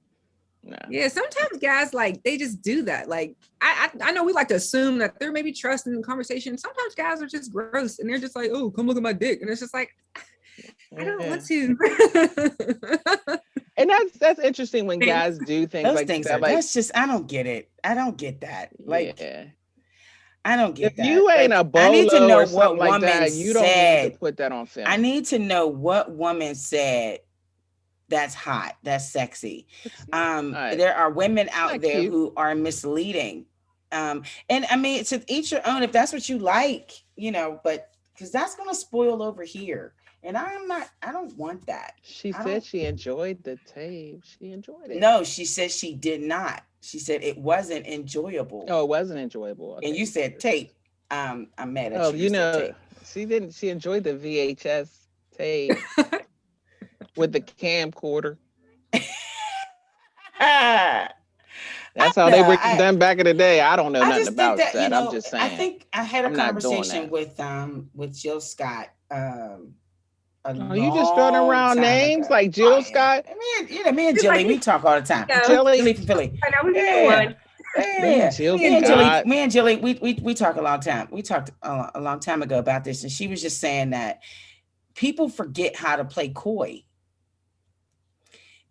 Nah. Yeah, sometimes guys like they just do that. Like I know we like to assume that there may be trust in the conversation. Sometimes guys are just gross and they're just like, oh, come look at my dick. And it's just like, I don't want to. And that's interesting when guys do things Those like things that. are Like, that's just I don't get it. I don't get that. Like yeah. I don't get If that. you ain't Like, a I need to bolo know or what something like woman that, you don't need to said. put that on film. I need to know what woman said that's hot, that's sexy. There are women out there who are misleading. And I mean, to each your own, if that's what you like, you know, but because that's gonna spoil over here. And I don't want that. She said she enjoyed the tape. She enjoyed it. No, she said she did not. She said it wasn't enjoyable. Oh, it wasn't enjoyable. Okay. And you said tape. I'm mad at you. Oh, you know, tape. she didn't. She enjoyed the VHS tape with the camcorder. That's how they were done back in the day. I don't know nothing about that. You know, I'm just saying. I think I had a conversation with Jill Scott. You just throwing around names like Jill Scott? Me and Jilly, we talk all the time. Jilly from Philly. Me and Jilly, we talk a long time. We talked a long time ago about this, and she was just saying that people forget how to play coy.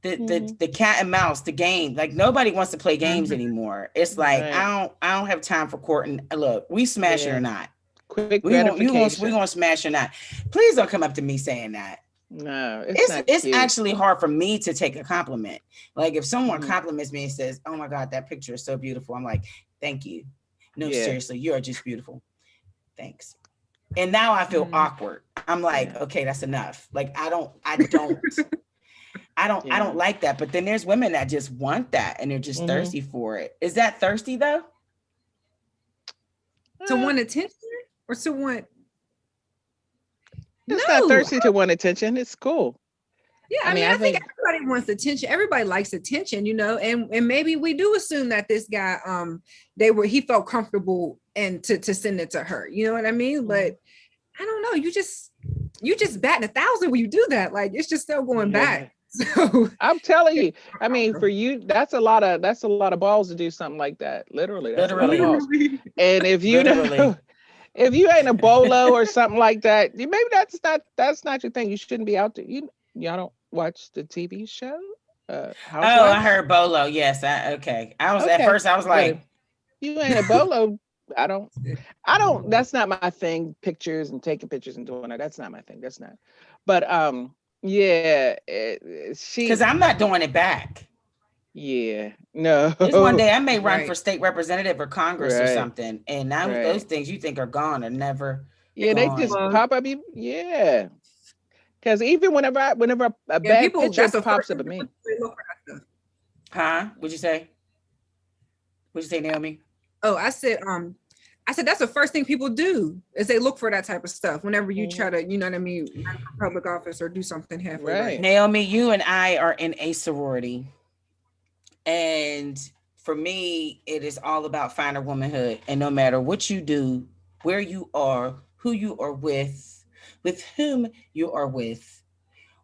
The cat and mouse, the game. Like nobody wants to play games anymore. It's like I don't have time for courting. Look, we smash it or not. Quick gratification. We gonna smash or not. Please don't come up to me saying that. No, it's actually hard for me to take a compliment. Like if someone compliments me and says, "Oh my God, that picture is so beautiful," I'm like, "Thank you." No, seriously, you are just beautiful. Thanks. And now I feel awkward. I'm like, okay, that's enough. Like I don't like that. But then there's women that just want that and they're just thirsty for it. Is that thirsty though? To want attention or to want? It's not thirsty to want attention. It's cool. Yeah, I mean, I think everybody wants attention. Everybody likes attention, you know, and maybe we do assume that this guy, he felt comfortable and to send it to her. You know what I mean? But I don't know. You just batting 1,000 when you do that. Like it's just still going back. So I'm telling you, I mean, for you, that's a lot of balls to do something like that. Literally. And if you know, if you ain't a bolo or something like that, maybe that's not your thing. You shouldn't be out there. Y'all don't watch the TV show? I heard bolo. Yes. At first I was like, you ain't a bolo. I don't. That's not my thing. Pictures and taking pictures and doing that. That's not my thing. That's not. But yeah, because I'm not doing it back. Yeah, no. Just one day I may run for state representative or Congress or something, and now those things you think are gone are never. Yeah, gone. they just pop up. Yeah, because even whenever a bad picture pops up at me. Huh? What'd you say? Naomi? Oh, I said that's the first thing people do is they look for that type of stuff whenever you try to, you know what I mean, run for public office or do something halfway. Right. Naomi, you and I are in a sorority. And for me, it is all about finer womanhood. And no matter what you do, where you are, who you are with whom you are with,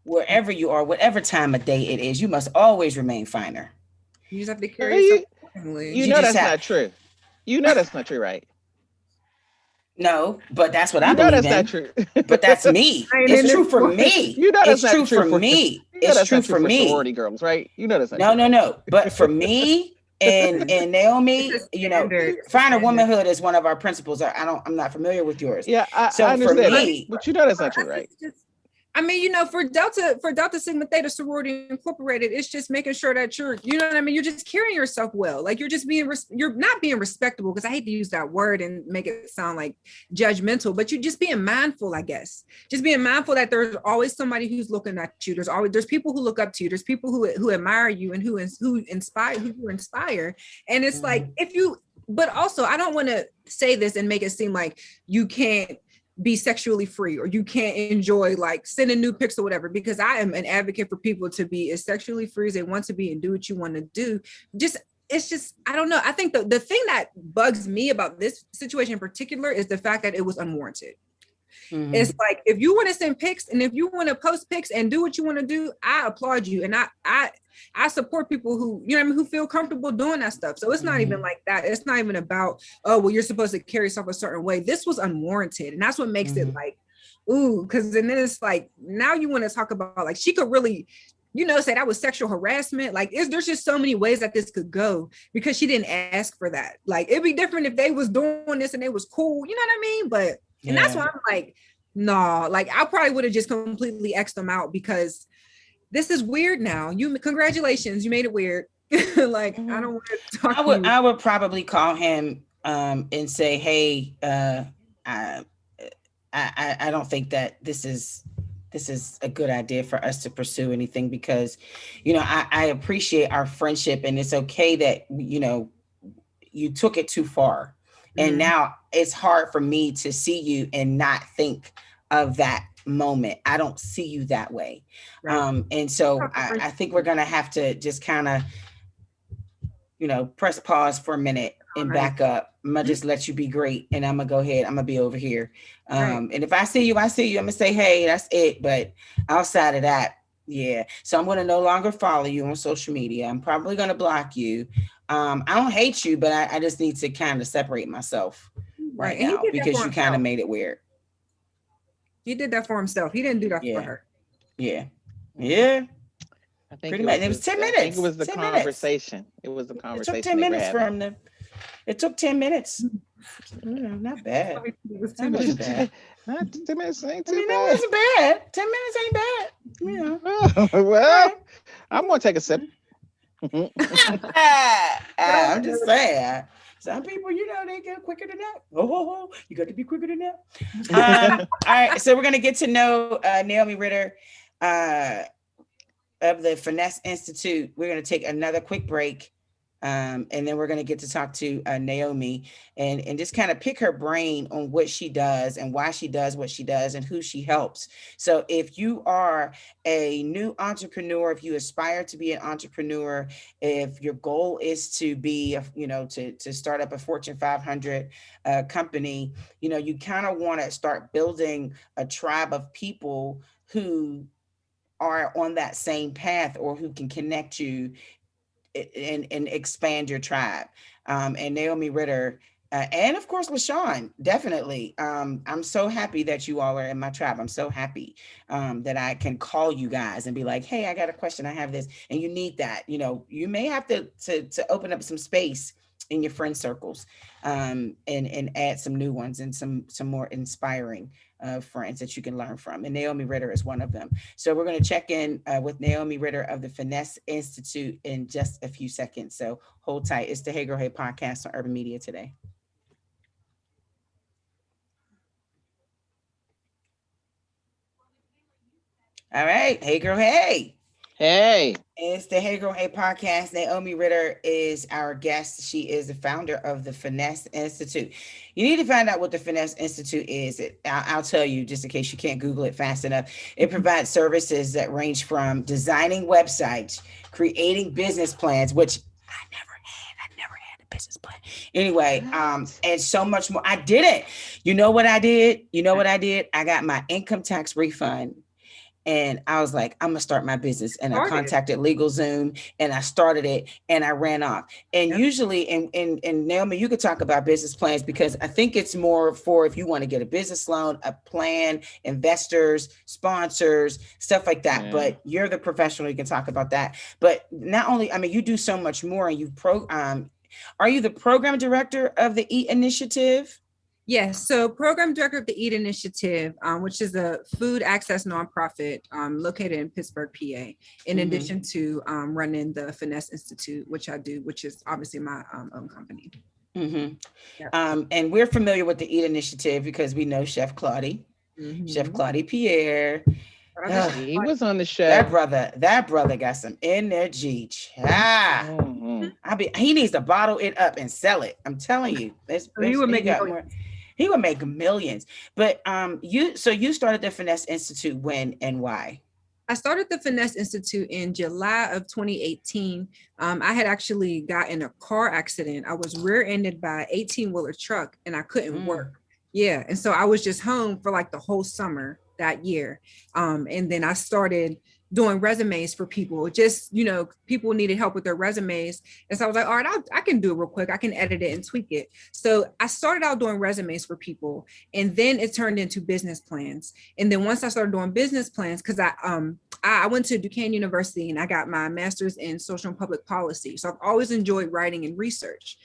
wherever you are, whatever time of day it is, you must always remain finer. You just have to carry yourself accordingly. You know that's not true. You know that's not true, right? No, but that's what I believe in. That's not true. But that's me. It's true for me. You know that's it's true for me. It's true for me. Sorority girls, right? You know that's not true. No. But for me and Naomi, you know, finer womanhood is one of our principles. I'm not familiar with yours. Yeah, I understand. For me, but you know that's not true, right? I mean, you know, for Delta Sigma Theta Sorority Incorporated, it's just making sure that you're, you know what I mean? You're just carrying yourself well. Like you're just you're not being respectable, because I hate to use that word and make it sound like judgmental, but you're just being mindful, I guess. Just being mindful that there's always somebody who's looking at you. There's people who look up to you. There's people who admire you and who you inspire. And it's like, but also I don't want to say this and make it seem like you can't be sexually free or you can't enjoy like sending new pics or whatever, because I am an advocate for people to be as sexually free as they want to be and do what you want to do. It's just I don't know. I think the thing that bugs me about this situation in particular is the fact that it was unwarranted. It's like, if you want to send pics and if you want to post pics and do what you want to do, I applaud you. And I support people who, you know what I mean, who feel comfortable doing that stuff. So it's not even like that. It's not even about, oh, well, you're supposed to carry yourself a certain way. This was unwarranted. And that's what makes it like, ooh, because then it's like, now you want to talk about, like, she could really, you know, say that was sexual harassment. Like, there's just so many ways that this could go because she didn't ask for that. Like, it'd be different if they was doing this and it was cool, you know what I mean? But, and that's why I'm like, no, like, I probably would have just completely X'd them out because this is weird now. Congratulations, you made it weird. Like, I don't want to talk to you. I would probably call him and say, hey, I don't think that this is a good idea for us to pursue anything because, you know, I appreciate our friendship and it's okay that, you know, you took it too far. And now it's hard for me to see you and not think of that moment. I don't see you that way. Right. And so I think we're going to have to just kind of, you know, press pause for a minute and back up. I'm going to just let you be great. And I'm going to go ahead. I'm going to be over here. And if I see you, I'm going to say, hey, that's it. But outside of that, yeah. So I'm going to no longer follow you on social media. I'm probably going to block you. I don't hate you, but I just need to kind of separate myself right now because you kind of made it weird. He did that for himself. He didn't do that for her. Yeah. Yeah. I think pretty much. It was 10 minutes. I think it was the conversation. It was the conversation. It took 10 minutes for him to. It took 10 minutes. Not bad. It was 10 minutes. Bad. Not 10 minutes ain't too bad. That wasn't bad. 10 minutes ain't bad. You know. Well, I'm gonna take a sip. I'm just saying. Some people, you know, they get quicker than that. Oh, you got to be quicker than that. All right, so we're gonna get to know Naomi Ritter of the Finesse Institute. We're gonna take another quick break. And then we're going to get to talk to Naomi and just kind of pick her brain on what she does and why she does what she does and who she helps. So if you are a new entrepreneur, if you aspire to be an entrepreneur, if your goal is to be, you know, to start up a Fortune 500 company, you know, you kind of want to start building a tribe of people who are on that same path or who can connect you and expand your tribe. And Naomi Ritter, and of course, LaShawn, definitely. I'm so happy that you all are in my tribe. I'm so happy that I can call you guys and be like, hey, I got a question. I have this. And you need that. You know, you may have to open up some space in your friend circles and add some new ones and some more inspiring friends that you can learn from. And Naomi Ritter is one of them. So we're going to check in with Naomi Ritter of the Finesse Institute in just a few seconds. So hold tight. It's the Hey Girl Hey podcast on Urban Media Today. All right. Hey Girl Hey. Hey. It's the Hey Girl Hey podcast. Naomi Ritter is our guest. She is the founder of the Finesse Institute. You need to find out what the Finesse Institute is. I'll tell you just in case you can't Google it fast enough. It provides services that range from designing websites, creating business plans, which I never had a business plan. Anyway, and so much more. I didn't. You know what I did? I got my income tax refund. And I was like, I'm going to start my business. And I contacted LegalZoom and I started it and I ran off. And usually, and Naomi, you could talk about business plans because I think it's more for if you want to get a business loan, a plan, investors, sponsors, stuff like that. Yeah. But you're the professional, you can talk about that. But not only, I mean, you do so much more. And are you the program director of the EAT Initiative? Yes, so program director of the EAT Initiative, which is a food access nonprofit located in Pittsburgh, PA, in addition to running the Finesse Institute, which I do, which is obviously my own company. And we're familiar with the EAT Initiative because we know Chef Claudie, Chef Claudie Pierre. He was on the show. That brother got some energy. He needs to bottle it up and sell it. I'm telling you. He would make millions. But you started the Finesse Institute when and why? I started the Finesse Institute in July of 2018. I had actually got in a car accident. I was rear-ended by an 18-wheeler truck and I couldn't work. Yeah. And so I was just home for like the whole summer that year. And then I started doing resumes for people. Just, people needed help with their resumes. And so I was like, all right, I can do it real quick. I can edit it and tweak it. So I started out doing resumes for people, and then it turned into business plans. And then once I started doing business plans, because I went to Duquesne University and I got my master's in social and public policy. So I've always enjoyed writing and research.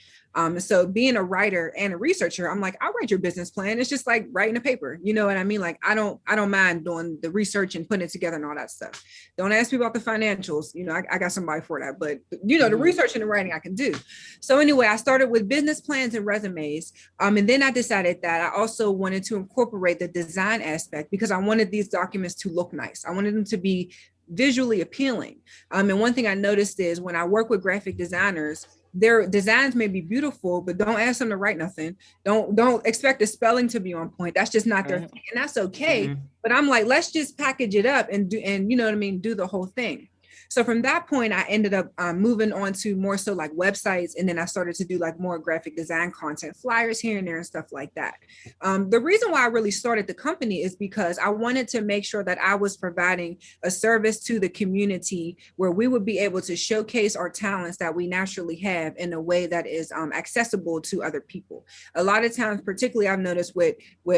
So being a writer and a researcher, I'm like, I'll write your business plan. It's just like writing a paper. You know what I mean? Like, I don't mind doing the research and putting it together and all that stuff. Don't ask me about the financials. I got somebody for that, but the research and the writing I can do. So anyway, I started with business plans and resumes. And then I decided that I also wanted to incorporate the design aspect, because I wanted these documents to look nice. I wanted them to be visually appealing. And one thing I noticed is when I work with graphic designers, their designs may be beautiful, but don't ask them to write nothing. Don't expect the spelling to be on point. That's just not their thing, and that's okay. But I'm like, let's just package it up and do the whole thing. So from that point, I ended up moving on to more so like websites. And then I started to do like more graphic design content, flyers here and there and stuff like that. The reason why I really started the company is because I wanted to make sure that I was providing a service to the community where we would be able to showcase our talents that we naturally have in a way that is accessible to other people. A lot of times, particularly I've noticed with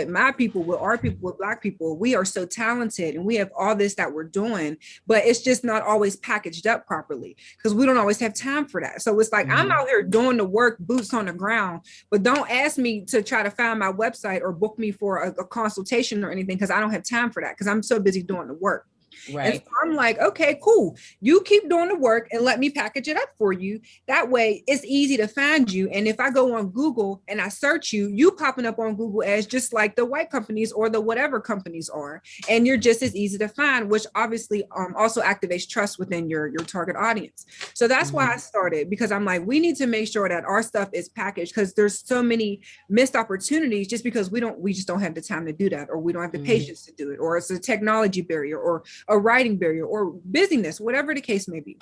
my people, with our people, with Black people, we are so talented and we have all this that we're doing, but it's just not always packaged up properly because we don't always have time for that. So it's like, I'm out here doing the work, boots on the ground, but don't ask me to try to find my website or book me for a consultation or anything, because I don't have time for that because I'm so busy doing the work. Right. And so I'm like, okay, cool. You keep doing the work and let me package it up for you. That way it's easy to find you. And if I go on Google and I search you, you popping up on Google as just like the white companies or the whatever companies are. And you're just as easy to find, which obviously also activates trust within your target audience. So that's why I started, because I'm like, we need to make sure that our stuff is packaged, because there's so many missed opportunities just because we just don't have the time to do that, or we don't have the patience to do it, or it's a technology barrier or a writing barrier or busyness, whatever the case may be.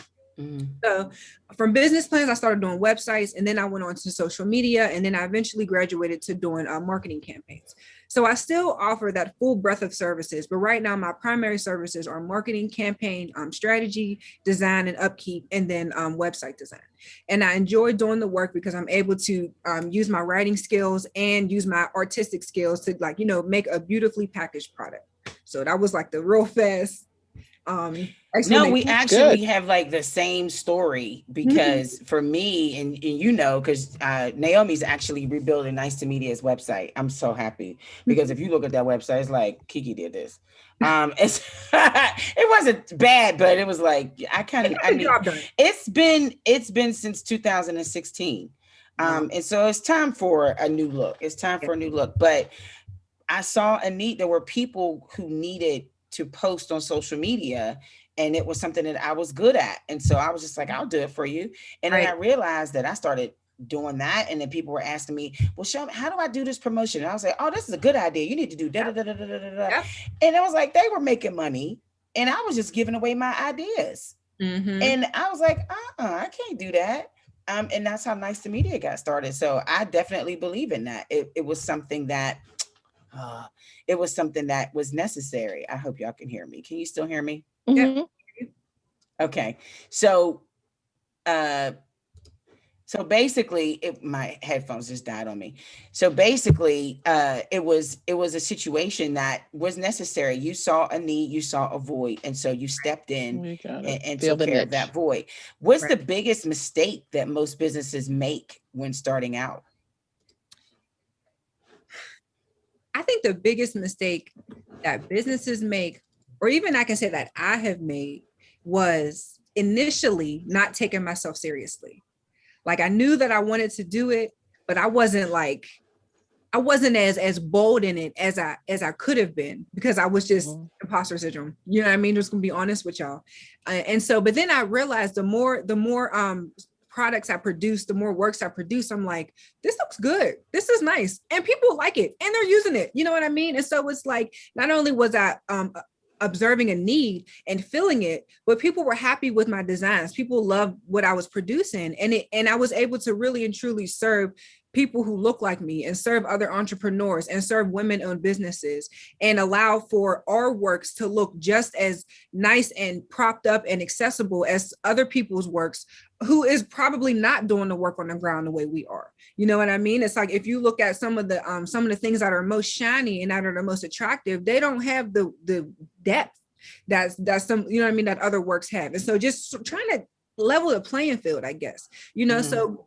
So from business plans, I started doing websites, and then I went on to social media, and then I eventually graduated to doing marketing campaigns. So I still offer that full breadth of services, but right now my primary services are marketing, campaign, strategy, design and upkeep, and then website design. And I enjoy doing the work because I'm able to use my writing skills and use my artistic skills to make a beautifully packaged product. So that was like the real fast. No, we actually have like the same story, because for me, and because Naomi's actually rebuilding Nice to Media's website. I'm so happy, because if you look at that website, it's like Kiki did this. It wasn't bad, but it was like it's been since 2016. And so it's time for a new look. But I saw a need. There were people who needed to post on social media, and it was something that I was good at. And so I was just like, I'll do it for you. And then I realized that I started doing that. And then people were asking me, well, show me, how do I do this promotion? And I was like, oh, this is a good idea. You need to do da da da da da da da. And it was like, they were making money and I was just giving away my ideas. And I was like, I can't do that. And that's how Nice to Media got started. So I definitely believe in that. It was something that was necessary. I hope y'all can hear me. Can you still hear me? Okay. So basically my headphones just died on me. So basically it was a situation that was necessary. You saw a need, you saw a void, and so you stepped in and took care of that void. What's the biggest mistake that most businesses make when starting out? I think the biggest mistake that businesses make, or even I can say that I have made, was initially not taking myself seriously. Like, I knew that I wanted to do it, but I wasn't as bold in it as I could have been, because I was just imposter syndrome. You know what I mean? Just gonna be honest with y'all. And so, but then I realized the more products I produce, the more works I produce, I'm like, this looks good. This is nice. And people like it and they're using it. You know what I mean? And so it's like, not only was I observing a need and filling it, but people were happy with my designs. People loved what I was producing, and I was able to really and truly serve people who look like me and serve other entrepreneurs and serve women-owned businesses and allow for our works to look just as nice and propped up and accessible as other people's works who is probably not doing the work on the ground the way we are. You know what I mean? It's like, if you look at some of the things that are most shiny and that are the most attractive, they don't have the depth that's some, you know what I mean, that other works have. And so just trying to level the playing field, I guess, you know. So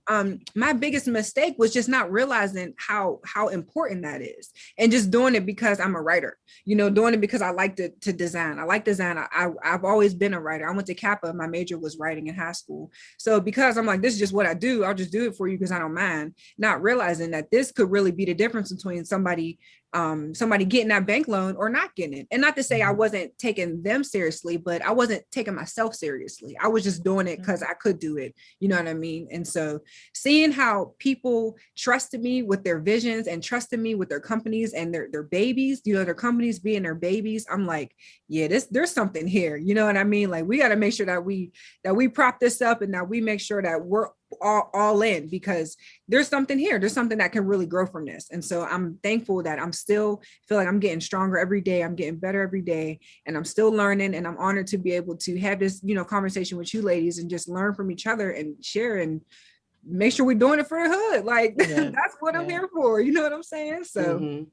my biggest mistake was just not realizing how important that is, and just doing it because I'm a writer, you know, doing it because I like to design. I like design. I've always been a writer. I went to Kappa. My major was writing in high school. So because I'm like, this is just what I do, I'll just do it for you because I don't mind, not realizing that this could really be the difference between somebody getting that bank loan or not getting it. And not to say I wasn't taking them seriously, but I wasn't taking myself seriously. I was just doing it because I could do it. You know what I mean? And so seeing how people trusted me with their visions and trusted me with their companies and their babies, you know, their companies being their babies, I'm like, yeah, there's something here. You know what I mean? Like, we got to make sure that we prop this up and that we make sure that we're all in, because there's something here. There's something that can really grow from this. And so I'm thankful that I'm still feel like I'm getting stronger every day. I'm getting better every day, and I'm still learning. And I'm honored to be able to have this, you know, conversation with you ladies and just learn from each other and share and make sure we're doing it for the hood. Like, that's what I'm here for. You know what I'm saying? So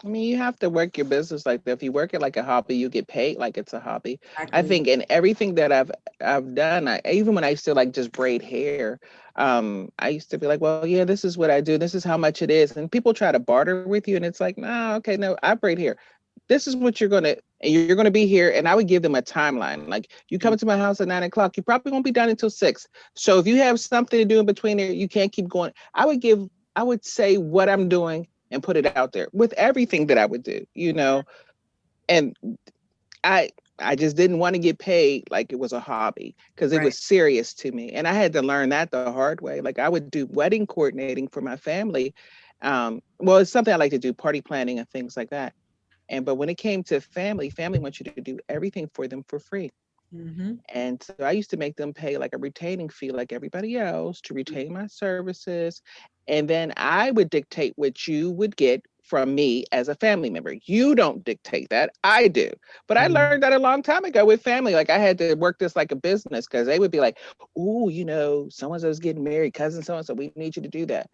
I mean, you have to work your business like that. If you work it like a hobby, you get paid like it's a hobby. exactly. I think in everything that I've done, even when I used to like just braid hair, I used to be like, well, yeah, this is what I do. This is how much it is. And people try to barter with you, and it's like, no, okay, no, I braid hair. This is what you're gonna be here. And I would give them a timeline. Like, you come into my house at 9 o'clock, you probably won't be done until 6. So if you have something to do in between there, you can't keep going. I would say what I'm doing and put it out there with everything that I would do, you know. And I just didn't want to get paid like it was a hobby, because it was serious to me. And I had to learn that the hard way. Like, I would do wedding coordinating for my family. Well, it's something I like to do, party planning and things like that. But when it came to family wants you to do everything for them for free. And so I used to make them pay like a retaining fee like everybody else to retain my services. And then I would dictate what you would get from me as a family member. You don't dictate that, I do. But I learned that a long time ago with family. Like, I had to work this like a business, because they would be like, ooh, you know, so-and-so's getting married, cousin so-and-so, we need you to do that.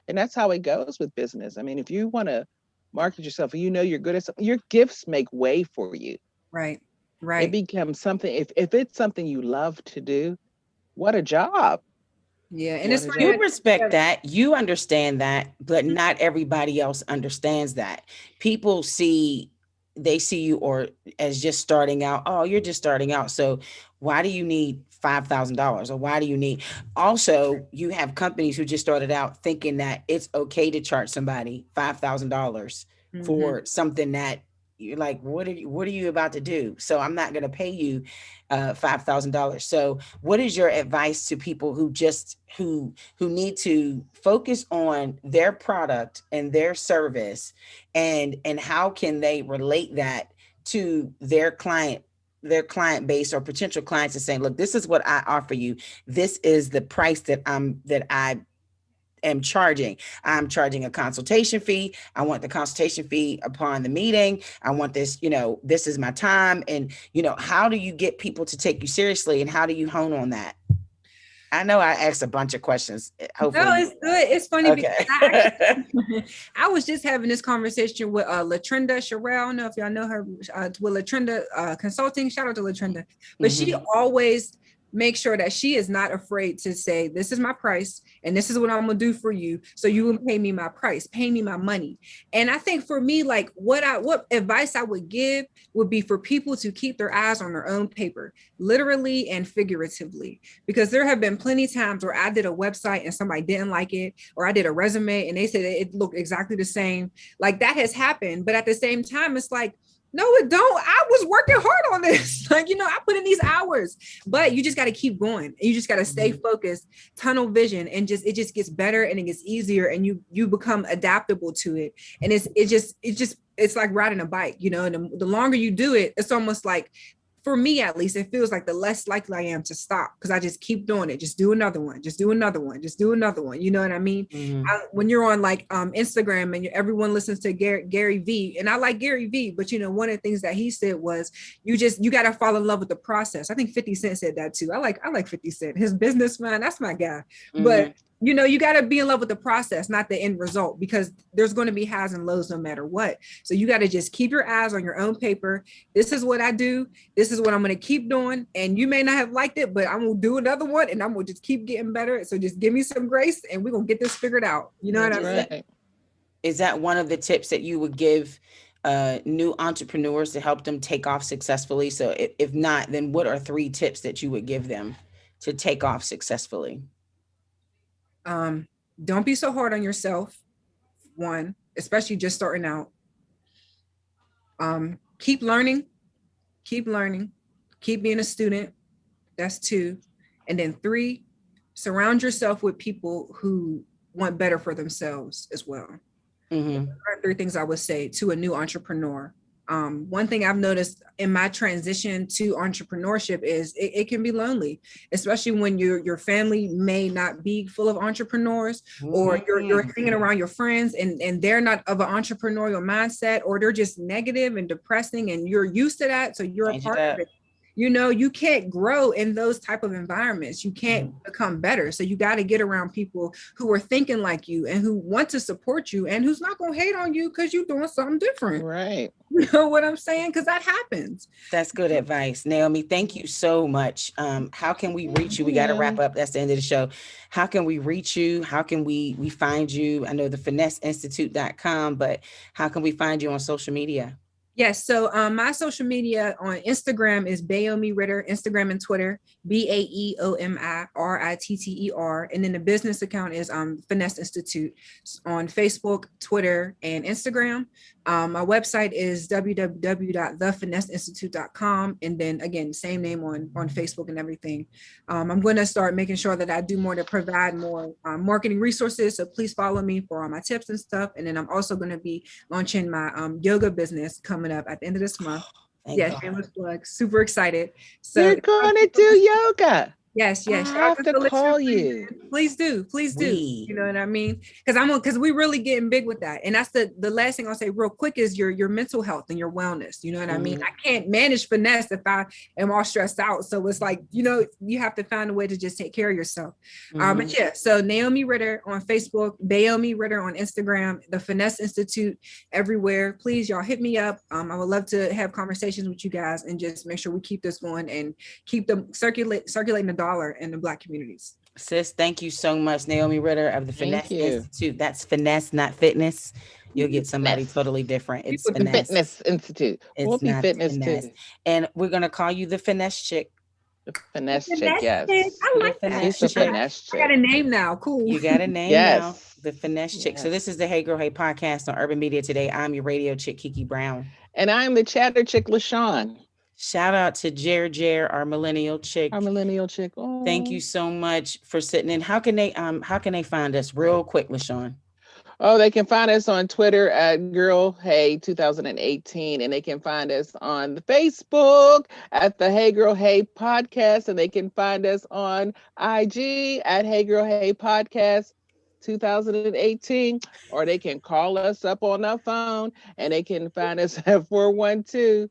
And that's how it goes with business. I mean, if you want to market yourself and you know you're good at something, your gifts make way for you. Right. It becomes something, if it's something you love to do, what a job. Yeah. And it's you respect that, you understand that, but not everybody else understands that. People they see you or as just starting out. Oh, you're just starting out, so why do you need $5,000, or why do you need? Also, you have companies who just started out thinking that it's okay to charge somebody $5,000 for something that you're like, what are you about to do? So I'm not going to pay you $5,000. So what is your advice to people who need to focus on their product and their service, and how can they relate that to their client base or potential clients, and saying, look, this is what I offer you. This is the price that I am charging. I'm charging a consultation fee. I want the consultation fee upon the meeting. I want this, this is my time. And, how do you get people to take you seriously, and how do you hone on that? I know I asked a bunch of questions. Hopefully. No, it's good. It's funny because I was just having this conversation with Latrinda Sherelle. I don't know if y'all know her, with Latrinda Consulting. Shout out to Latrinda. But she always make sure that she is not afraid to say, this is my price and this is what I'm gonna do for you. So you will pay me my price, pay me my money. And I think for me, like what advice I would give would be for people to keep their eyes on their own paper, literally and figuratively, because there have been plenty of times where I did a website and somebody didn't like it, or I did a resume and they said it looked exactly the same. Like, that has happened. But at the same time, it's like, no, it don't. I was working hard on this. Like, I put in these hours, but you just got to keep going. You just got to stay focused, tunnel vision, and it just gets better and it gets easier, and you become adaptable to it. And it's like riding a bike, and the longer you do it, it's almost like for me at least, it feels like the less likely I am to stop, because I just keep doing it. Just do another one, just do another one, just do another one. You know what I mean? When you're on like Instagram and everyone listens to Gary V, and I like Gary V, but you know, one of the things that he said was you got to fall in love with the process. I think 50 Cent said that too. I like 50 Cent, his businessman, that's my guy. But you know, you got to be in love with the process, not the end result, because there's going to be highs and lows no matter what. So you got to just keep your eyes on your own paper. This is what I do. This is what I'm going to keep doing. And you may not have liked it, but I'm going to do another one and I'm going to just keep getting better. So just give me some grace and we're going to get this figured out. You know what I'm saying? Is that one of the tips that you would give new entrepreneurs to help them take off successfully? So if not, then what are 3 tips that you would give them to take off successfully? Don't be so hard on yourself. One, especially just starting out. Keep learning, keep being a student. That's 2. And then 3, surround yourself with people who want better for themselves as well. There are 3 things I would say to a new entrepreneur. One thing I've noticed in my transition to entrepreneurship is it can be lonely, especially when your family may not be full of entrepreneurs, or you're hanging around your friends and they're not of an entrepreneurial mindset, or they're just negative and depressing and you're used to that. So you're a part of it. You know, you can't grow in those type of environments. You can't become better. So you got to get around people who are thinking like you and who want to support you and who's not going to hate on you because you're doing something different. Right. You know what I'm saying? Because that happens. That's good advice. Naomi, thank you so much. How can we reach you? We got to wrap up. That's the end of the show. How can we reach you? How can we find you? I know the finesseinstitute.com, but how can we find you on social media? Yes. So my social media on Instagram is Naomi Ritter, Instagram and Twitter, BAEOMI RITTER. And then the business account is Finesse Institute on Facebook, Twitter, and Instagram. My website is www.thefinesseinstitute.com. And then again, same name on Facebook and everything. I'm going to start making sure that I do more to provide more marketing resources. So please follow me for all my tips and stuff. And then I'm also going to be launching my yoga business coming up at the end of this month. Shameless plug. Super excited. So you're going to do yoga. Yes. I have to call you. Please do. You know what I mean? Because we really getting big with that. And that's the last thing I'll say real quick is your mental health and your wellness. You know what I mean? I can't manage finesse if I am all stressed out. So it's like, you know, you have to find a way to just take care of yourself. But yeah, so Naomi Ritter on Facebook, Naomi Ritter on Instagram, the Finesse Institute everywhere. Please, y'all hit me up. I would love to have conversations with you guys and just make sure we keep this going and keep them circulating the dollar in the Black communities. Sis, thank you so much, Naomi Ritter of the Finesse Institute. That's finesse, not fitness. You'll get somebody totally different. It's Finesse. Fitness Institute. We'll be fitness too. And we're gonna call you the Finesse chick. The finesse chick, yes. I like that. It's the finesse chick. I got a name now. Cool. You got a name now. The Finesse chick. So this is the Hey Girl Hey podcast on Urban Media Today. I'm your radio chick, Kiki Brown. And I'm the chatter chick, LaShawn. Shout out to Jer, our millennial chick. Oh. Thank you so much for sitting in. How can they find us real quick, LaShawn? Oh, they can find us on Twitter at Girl Hey 2018, and they can find us on the Facebook at the Hey Girl Hey podcast, and they can find us on IG at Hey Girl Hey podcast 2018, or they can call us up on our phone, and they can find us at 412.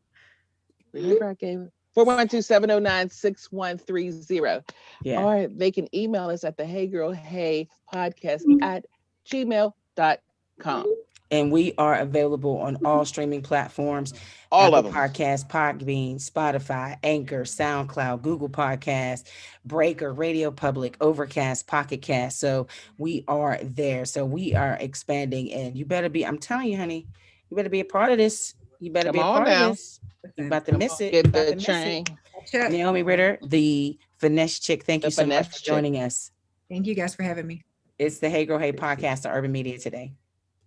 Remember I gave it 412-709-6130. Yeah. Or they can email us at the Hey Girl Hey podcast at gmail.com. And we are available on all streaming platforms. All Apple of them. Podcasts, Podbean, Spotify, Anchor, SoundCloud, Google Podcasts, Breaker, Radio Public, Overcast, Pocket Cast. So we are there. So we are expanding, and you better be, I'm telling you, honey, you better be a part of this. You better be a part of this. You're about to miss it. Get the train. Naomi Ritter, the Finesse chick. Thank you so much for joining us. Thank you guys for having me. It's the Hey Girl Hey podcast on Urban Media Today.